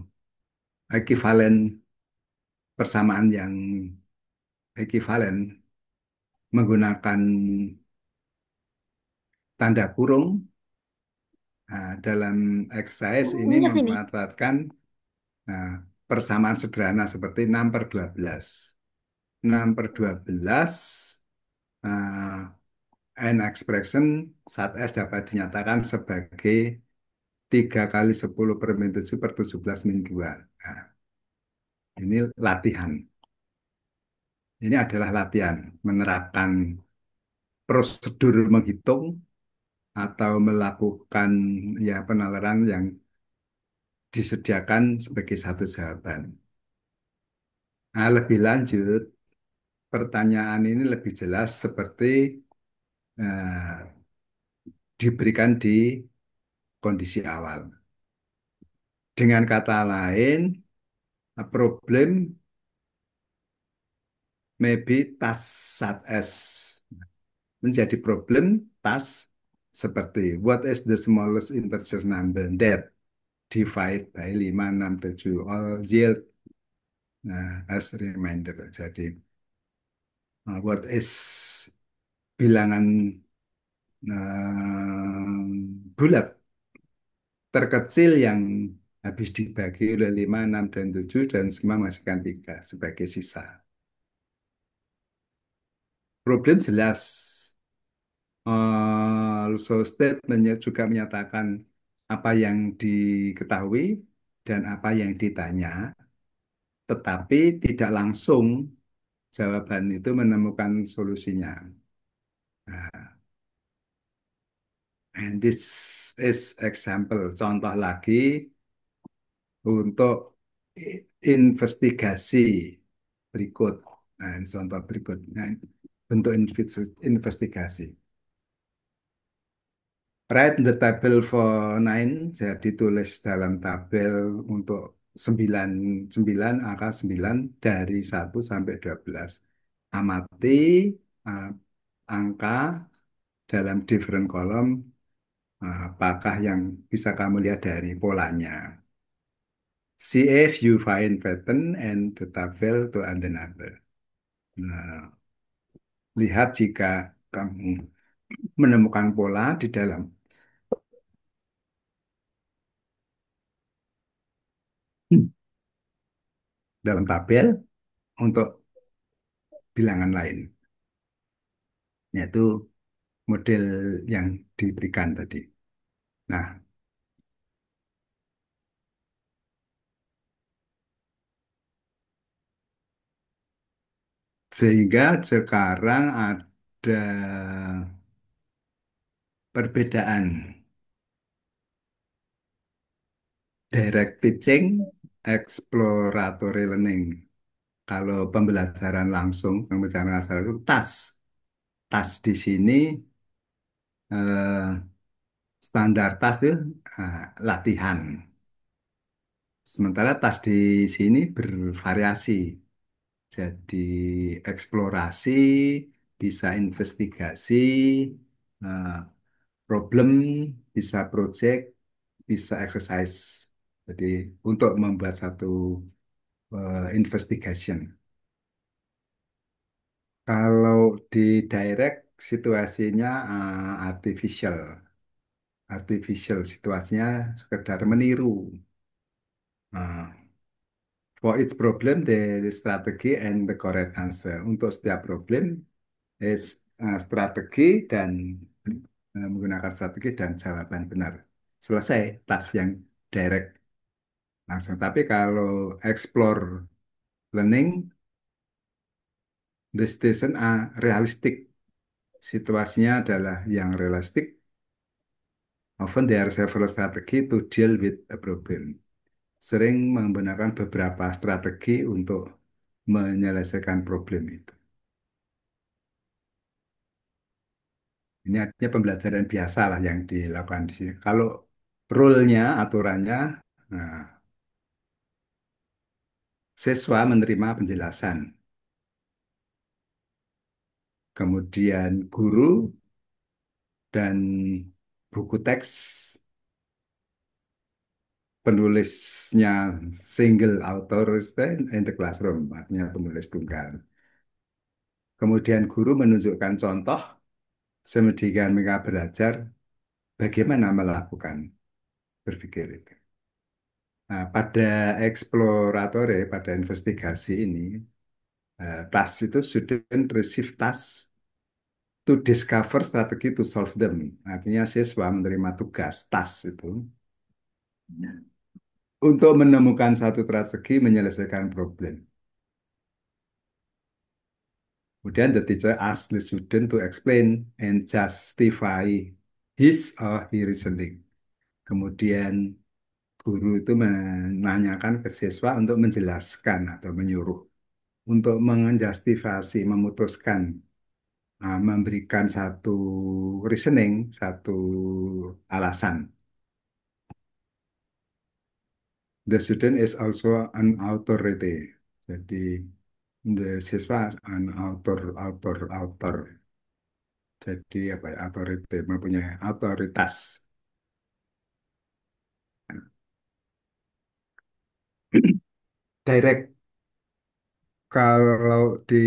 ekuivalen persamaan yang ekuivalen menggunakan tanda kurung. Nah, dalam exercise ini Ini ke sini. memanfaatkan nah, persamaan sederhana seperti 6/12. 6/12 n expression saat S dapat dinyatakan sebagai 3 kali 10 per min 7 per 17 min 2. Nah, ini latihan. Ini adalah latihan menerapkan prosedur menghitung atau melakukan ya penalaran yang disediakan sebagai satu jawaban. Nah, lebih lanjut, pertanyaan ini lebih jelas seperti eh, diberikan di kondisi awal. Dengan kata lain, problem maybe task such as menjadi problem task seperti what is the smallest integer number that divide by 5, 6, 7 all yield as reminder. Jadi what is bilangan bulat terkecil yang habis dibagi oleh 5, 6, dan 7 dan semua menghasilkan 3 sebagai sisa. Problem jelas. Also statementnya juga menyatakan apa yang diketahui dan apa yang ditanya, tetapi tidak langsung jawaban itu menemukan solusinya. Nah, and this is example, contoh lagi untuk investigasi berikut. Nah, ini contoh berikutnya bentuk investigasi. Write the table for 9, jadi tulis dalam tabel untuk 9, 9 angka 9 dari 1 sampai 12. Amati uh, angka dalam different column, apakah yang bisa kamu lihat dari polanya. See if you find pattern and the table to and the number. Nah, lihat jika kamu menemukan pola di dalam tabel untuk bilangan lain, yaitu model yang diberikan tadi. Nah, sehingga sekarang ada perbedaan direct teaching, exploratory learning. Kalau pembelajaran langsung, pembelajaran langsung itu tas. Tas di sini eh, standar tas itu latihan. Sementara tas di sini bervariasi. Jadi eksplorasi, bisa investigasi, eh, problem, bisa project, bisa exercise. Jadi untuk membuat satu investigation. Kalau di direct situasinya artificial. Artificial situasinya sekedar meniru. Nah, for each problem, there is strategy and the correct answer. Untuk setiap problem, is strategi dan menggunakan strategi dan jawaban benar. Selesai tas yang direct langsung. Tapi kalau explore learning, the station realistic. Situasinya adalah yang realistik. Often there are several strategy to deal with a problem. Sering menggunakan beberapa strategi untuk menyelesaikan problem itu. Ini artinya pembelajaran biasa lah yang dilakukan di sini. Kalau rule-nya, aturannya, nah, siswa menerima penjelasan. Kemudian guru Dan buku teks penulisnya single author in the classroom, artinya penulis tunggal. Kemudian guru menunjukkan contoh sedemikian mereka belajar bagaimana melakukan berpikir itu. Nah, pada exploratory, pada investigasi ini, task itu student receive task to discover strategi to solve them. Artinya siswa menerima tugas, task itu, untuk menemukan satu strategi menyelesaikan problem. Kemudian the teacher asks the student to explain and justify his or her reasoning. Kemudian guru itu menanyakan ke siswa untuk menjelaskan atau menyuruh untuk menjustifikasi, memutuskan, memberikan satu reasoning, satu alasan. The student is also an authority. Jadi, the siswa an author. Jadi apa ya, authority, mempunyai otoritas. Direct, kalau di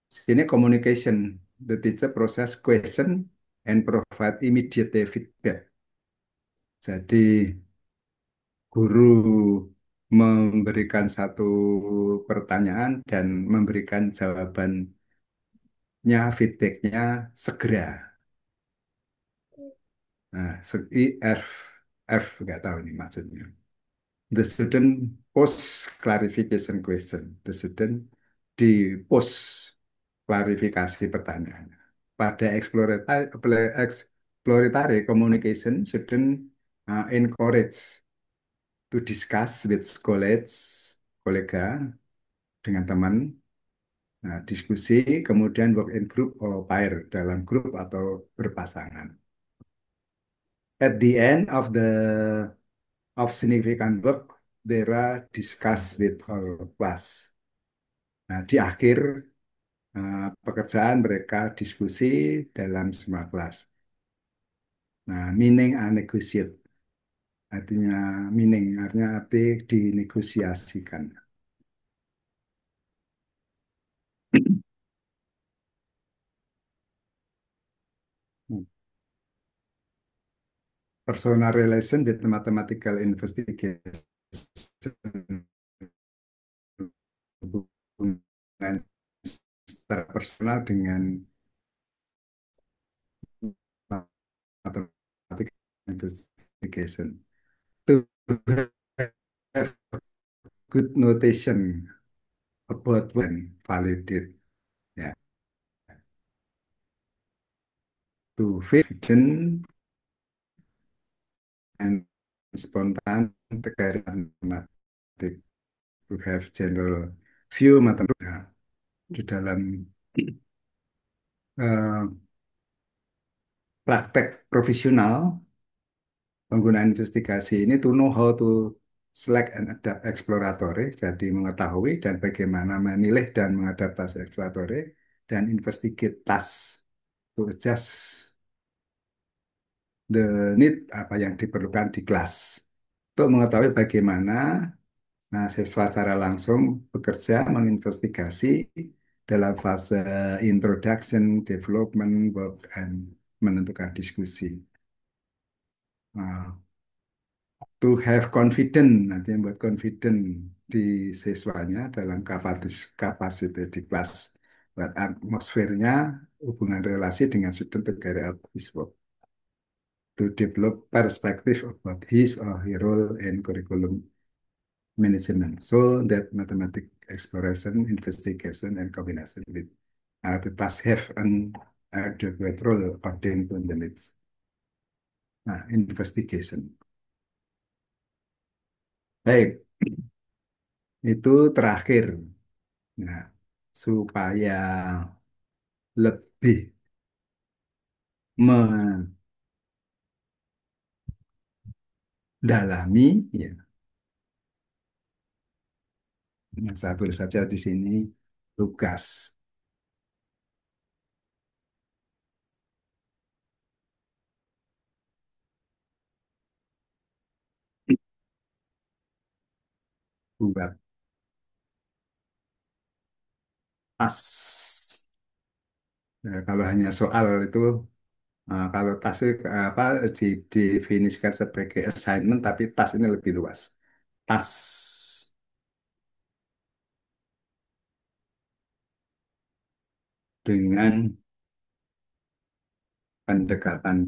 sini communication, the teacher process question and provide immediate feedback. Jadi guru memberikan satu pertanyaan dan memberikan jawabannya, feedbacknya segera. Nah, IF, F nggak tahu ini maksudnya. The student post clarification question. The student di post klarifikasi pertanyaan. Pada exploratory communication, student encourage to discuss with colleagues, kolega, dengan teman, nah, diskusi, kemudian work in group or pair, dalam grup atau berpasangan. At the end of significant work, they are discussed with all class. Nah, di akhir pekerjaan mereka diskusi dalam semua kelas. Nah, meaning are negotiate. Artinya meaning, artinya arti dinegosiasikan. Personal relation with mathematical investigation, hubungan secara personal dengan mathematical investigation. To have good notation about when validate, ya. To fit in and spontan terkait matematik, to have general view matematika. Di dalam eh, praktek profesional penggunaan investigasi ini to know how to select and adapt exploratory, jadi mengetahui dan bagaimana memilih dan mengadaptasi exploratory, dan investigate task to adjust the need, apa yang diperlukan di kelas, untuk mengetahui bagaimana siswa secara langsung bekerja menginvestigasi dalam fase introduction, development, work, and menentukan diskusi. Nah, to have confidence, nanti yang buat confident di siswanya dalam kapasitas di kelas, buat atmosfernya, hubungan relasi dengan student to carry out his work, to develop perspective about his or her role in curriculum management, so that mathematics exploration, investigation, and combination with the task have an adequate role according to the needs. Nah, investigation. Baik, itu terakhir. Nah, supaya lebih mendalami, ya, nah, saya tulis saja di sini tugas. buat tas. Kalau hanya soal itu, kalau tas itu apa didefinisikan sebagai assignment, tapi tas ini lebih luas. Tas dengan pendekatan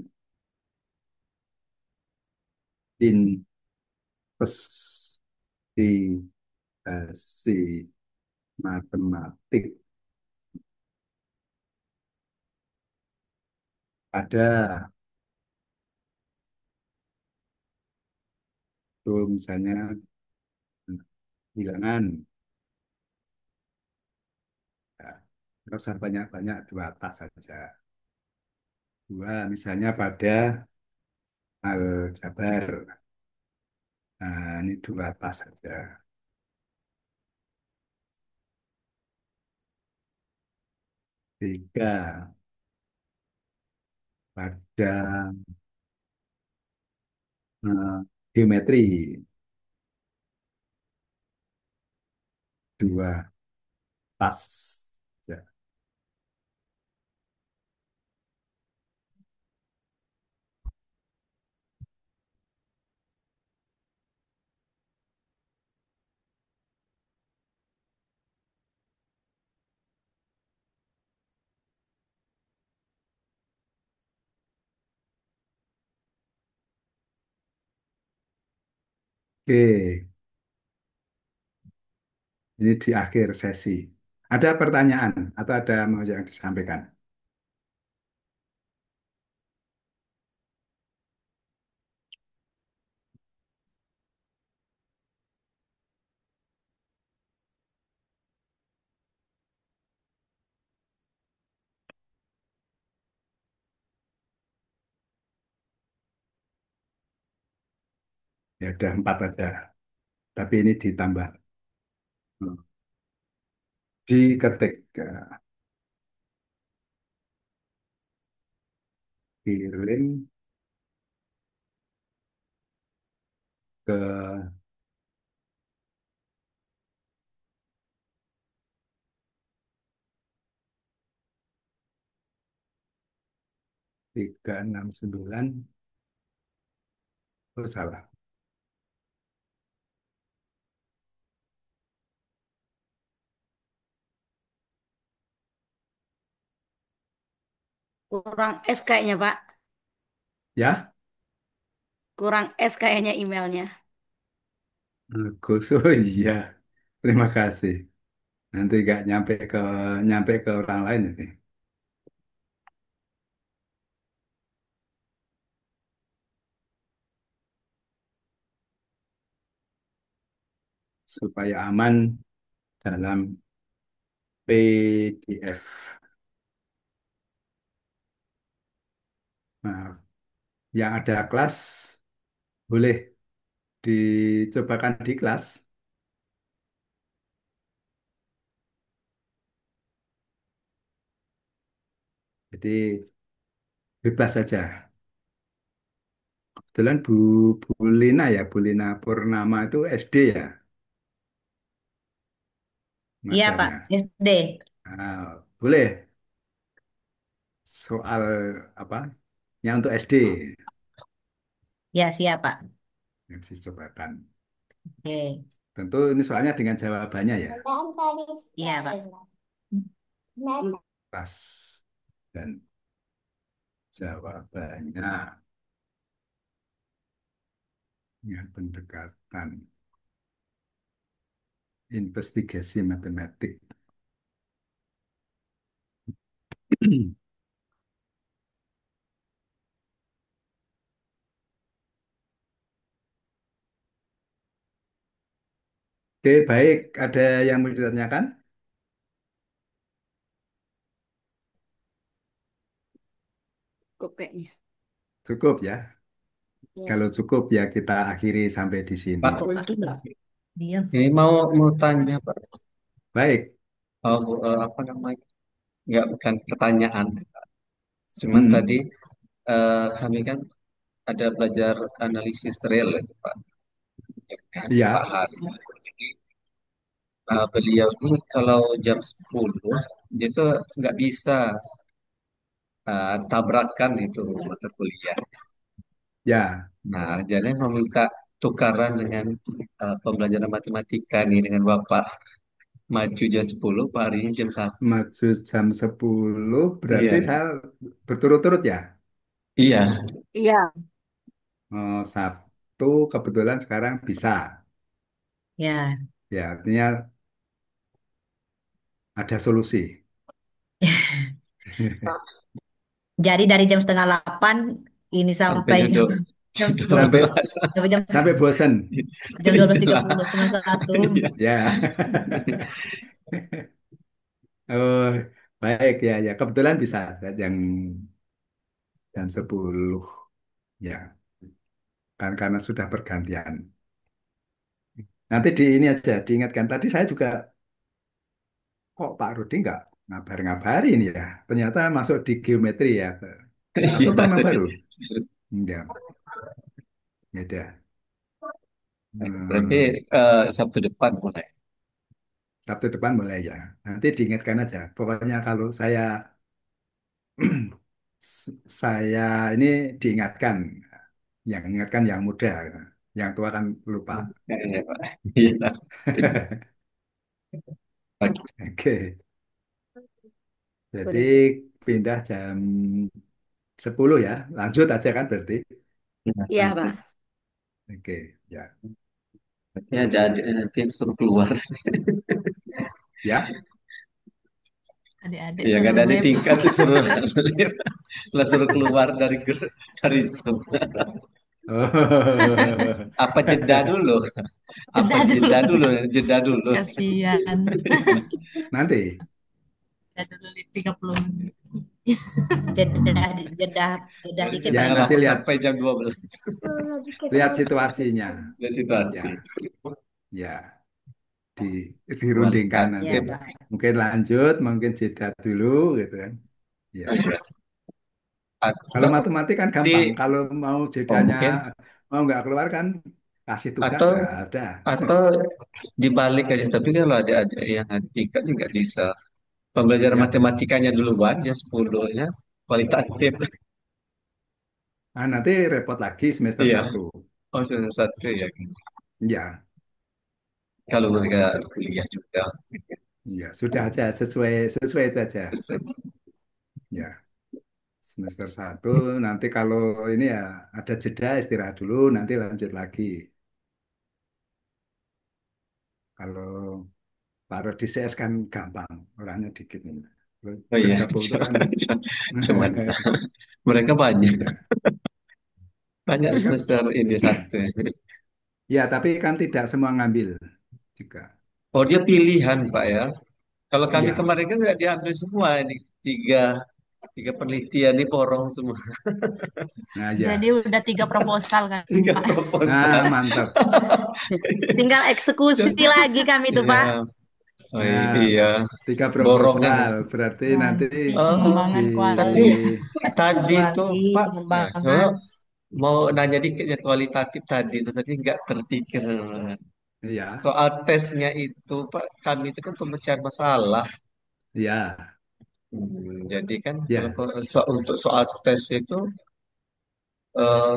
investigasi matematik. Ada tuh misalnya bilangan, ya, nggak usah banyak-banyak, dua tas saja. Dua misalnya pada aljabar, nah ini dua tas saja. Tiga pada eh, geometri, dua tas saja. Oke, ini di akhir sesi. Ada pertanyaan atau ada mau yang disampaikan? Ya udah empat aja. Tapi ini ditambah. Diketik, kirim ke 369. Oh salah. Kurang S kayaknya, Pak. Ya, Kurang S kayaknya emailnya. bagus. Oh iya. Terima kasih. Nanti nggak nyampe ke orang lain ini. Supaya aman dalam PDF. Nah, yang ada kelas boleh dicobakan di kelas. Jadi bebas saja. Kebetulan Bu Lina ya, Bu Lina Purnama itu SD ya Iya, Pak. ngajarnya. SD. Nah, boleh soal apa? Yang untuk SD Ya, siap, Pak. yang dicobakan. Oke. Tentu ini soalnya dengan jawabannya ya. Iya, Pak. Tas dan jawabannya dengan pendekatan investigasi matematik. Oke, baik. Ada yang mau ditanyakan? Kok kayaknya. Cukup ya. Ya. Kalau cukup ya kita akhiri sampai di sini. Pak, Kok Pak Indra? Diam. ini mau tanya Pak. Baik. Oh, apa namanya? Nggak, bukan pertanyaan. Cuman Hmm. tadi kami kan ada belajar analisis real itu Pak dengan Pak Iya. Hari. Beliau ini kalau jam 10 dia tuh nggak bisa tabrakan itu mata kuliah. Ya, Nah, jadi meminta tukaran dengan pembelajaran matematika nih dengan Bapak maju jam 10, Pak harinya jam 1. maju jam 10 berarti Iya, saya berturut-turut ya. iya, Iya, Sabtu kebetulan sekarang bisa. Ya. Ya, artinya ada solusi. Jadi dari jam setengah 8 ini sampai sampai jam duduk jam jam 10 Sampai 12. sampai jam sampai bosen. jam dua belas tiga Itulah. puluh setengah 1. Iya. Ya. Oh, baik ya ya. Kebetulan bisa yang jam 10 ya. Kan karena sudah bergantian. Nanti di ini aja diingatkan. Tadi saya juga kok Pak Rudi nggak ngabar-ngabarin ya. Ternyata masuk di geometri ya. Atau Iya. memang baru? Enggak. Ya udah. Berarti Hmm, Sabtu depan mulai. Sabtu depan mulai ya. Nanti diingatkan aja. Pokoknya kalau saya ini diingatkan, yang ingatkan yang muda, gitu. Yang tua kan lupa. Iya, Pak. Iya. Oke. Oke, jadi udah deh. pindah jam 10 ya. Lanjut aja kan berarti. Iya, Pak. Oke, ya. Berarti ada adiknya nanti yang suruh keluar. Ya. Adik-adik Ya kan suruh ada lab. tingkat disuruh lah suruh keluar dari Zoom. Oh. Apa jeda dulu? Apa Jeda jeda dulu. dulu? Jeda dulu. Kasihan. Nanti, Jeda dulu 30 menit. Jeda jeda jeda dikit ya paling Jangan Pak. nanti lihat sampai jam 12. lihat situasinya. Lihat situasi. Ya, ya di Wal dirundingkan nanti. Ya admin. Pak. Mungkin lanjut, mungkin jeda dulu gitu kan. Ya. Kalau Atau matematik kan di gampang. Kalau mau oh jedanya mungkin mau nggak keluar kan kasih tugas atau ya udah. atau dibalik aja. Tapi kalau ada yang ada tingkat juga bisa. Pembelajaran Ya. matematikanya duluan, jam 10-nya kualitatif. Nah, nanti repot lagi semester Iya. 1. Oh, semester 1 ya. Ya, Kalau mereka kuliah juga. ya sudah aja sesuai sesuai itu aja. Ya, semester 1 nanti kalau ini ya ada jeda istirahat dulu nanti lanjut lagi. Kalau Pak Rodi CS kan gampang, orangnya dikit nih. Kalau Oh iya, bergabung itu kan cuman mereka banyak, ya. banyak Mereka semester ini satu. ya tapi kan tidak semua ngambil juga. Oh dia pilihan Pak ya. Kalau kami Iya. kemarin kan nggak diambil semua ini tiga tiga penelitian ini borong semua. Nah, Jadi ya. udah 3 proposal kan, Tiga Pak. Nah, proposal. mantap. Tinggal eksekusi Contoh, lagi kami tuh, Pak. ya, oh Nah, iya, 3 proposal borongnya. berarti Nah, nanti Oh, di pengembangan tapi kualnya. tadi tuh Kuali Pak, pengembangan. oh, mau nanya dikit ya kualitatif tadi itu tadi nggak terpikir. ya, Soal tesnya itu Pak, kami itu kan pemecahan masalah. ya, Jadi kan kalau ya. untuk soal tes itu eh,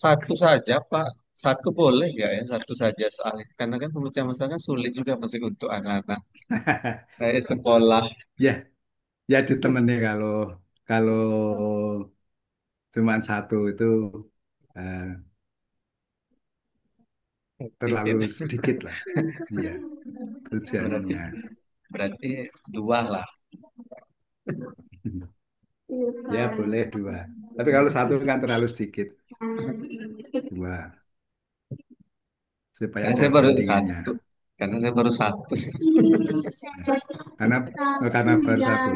satu saja Pak, satu boleh nggak ya satu saja soalnya karena kan pemecahan masalah kan sulit juga masih untuk anak-anak. Nah, itu pola Ya, ya ditemenin kalau kalau cuma satu itu eh, terlalu dikit. sedikit lah. Iya, Berarti tujuannya. berarti dua lah. Ya, boleh 2. Tapi kalau satu kan terlalu sedikit. 2 supaya Karena ada saya baru bandingannya. satu. Karena saya baru satu. Karena karena baru satu.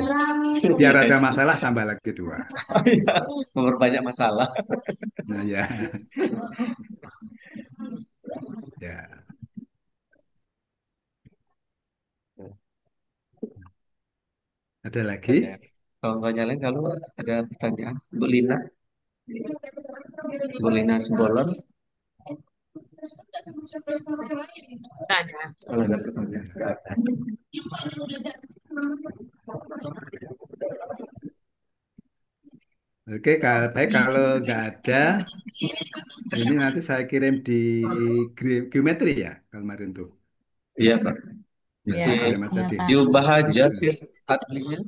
Biar ada masalah tambah lagi 2. Iya, memperbanyak masalah. Nah, ya, ya. Ada lagi? Ada. Kalau nggak nyalain, kalau ada pertanyaan, Bu Lina Simbolon. Nggak ada. Kalau ada pertanyaan, nggak ada. Oke, baik kalau nggak ada, ini nanti saya kirim di geometri ya kemarin tuh. Iya, Pak. Ya, Ya. saya Di, kirim aja Iya, di Pak. diubah di aja Zoom. sih adminnya.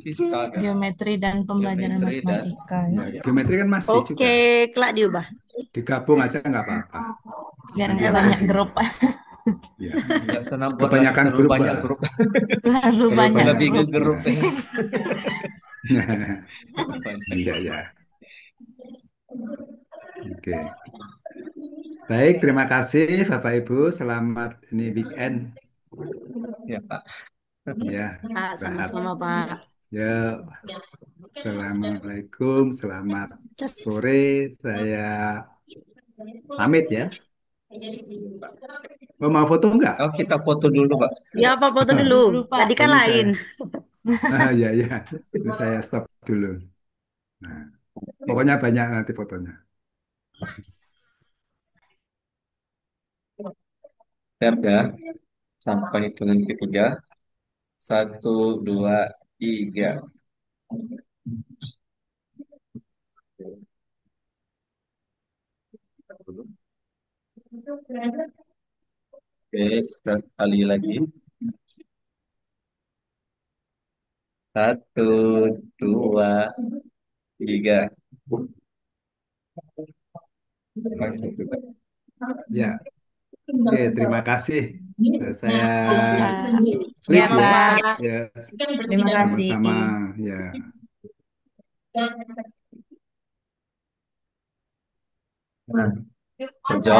Siska kan. Geometri dan pembelajaran Geometri dan matematika ya. Ya, geometri kan masih Oke, juga. kelak diubah. Digabung aja nggak apa-apa. Biar Nanti nggak ada banyak di grup. ya. nggak senang buat lagi Kebanyakan terlalu grup banyak lah. grup. Terlalu Terlalu banyak lebih ke grup. grup Ya. ya. Iya, ya. Oke. Baik, terima kasih Bapak Ibu. Selamat ini weekend. Ya, Pak. Ya, Ah, istirahat. sama-sama, Pak. Ya, Assalamualaikum. Selamat sore. Saya pamit ya. Mau foto enggak? Oh, kita foto dulu, Pak. Ya, Pak, foto dulu. Dulu, Pak. Tadi kan Ini lain. saya, ya, ya. Ini saya stop dulu. Nah, pokoknya banyak nanti fotonya. Siap ya. Sampai hitungan ketiga. 1, 2, 3. Oke, sekali lagi. 1, 2, 3. Ya, oke, terima kasih. Saya Ya, leave Sama, ya. Pak. Ya, terima kasih. sama-sama. Ya. Nah, terjawab.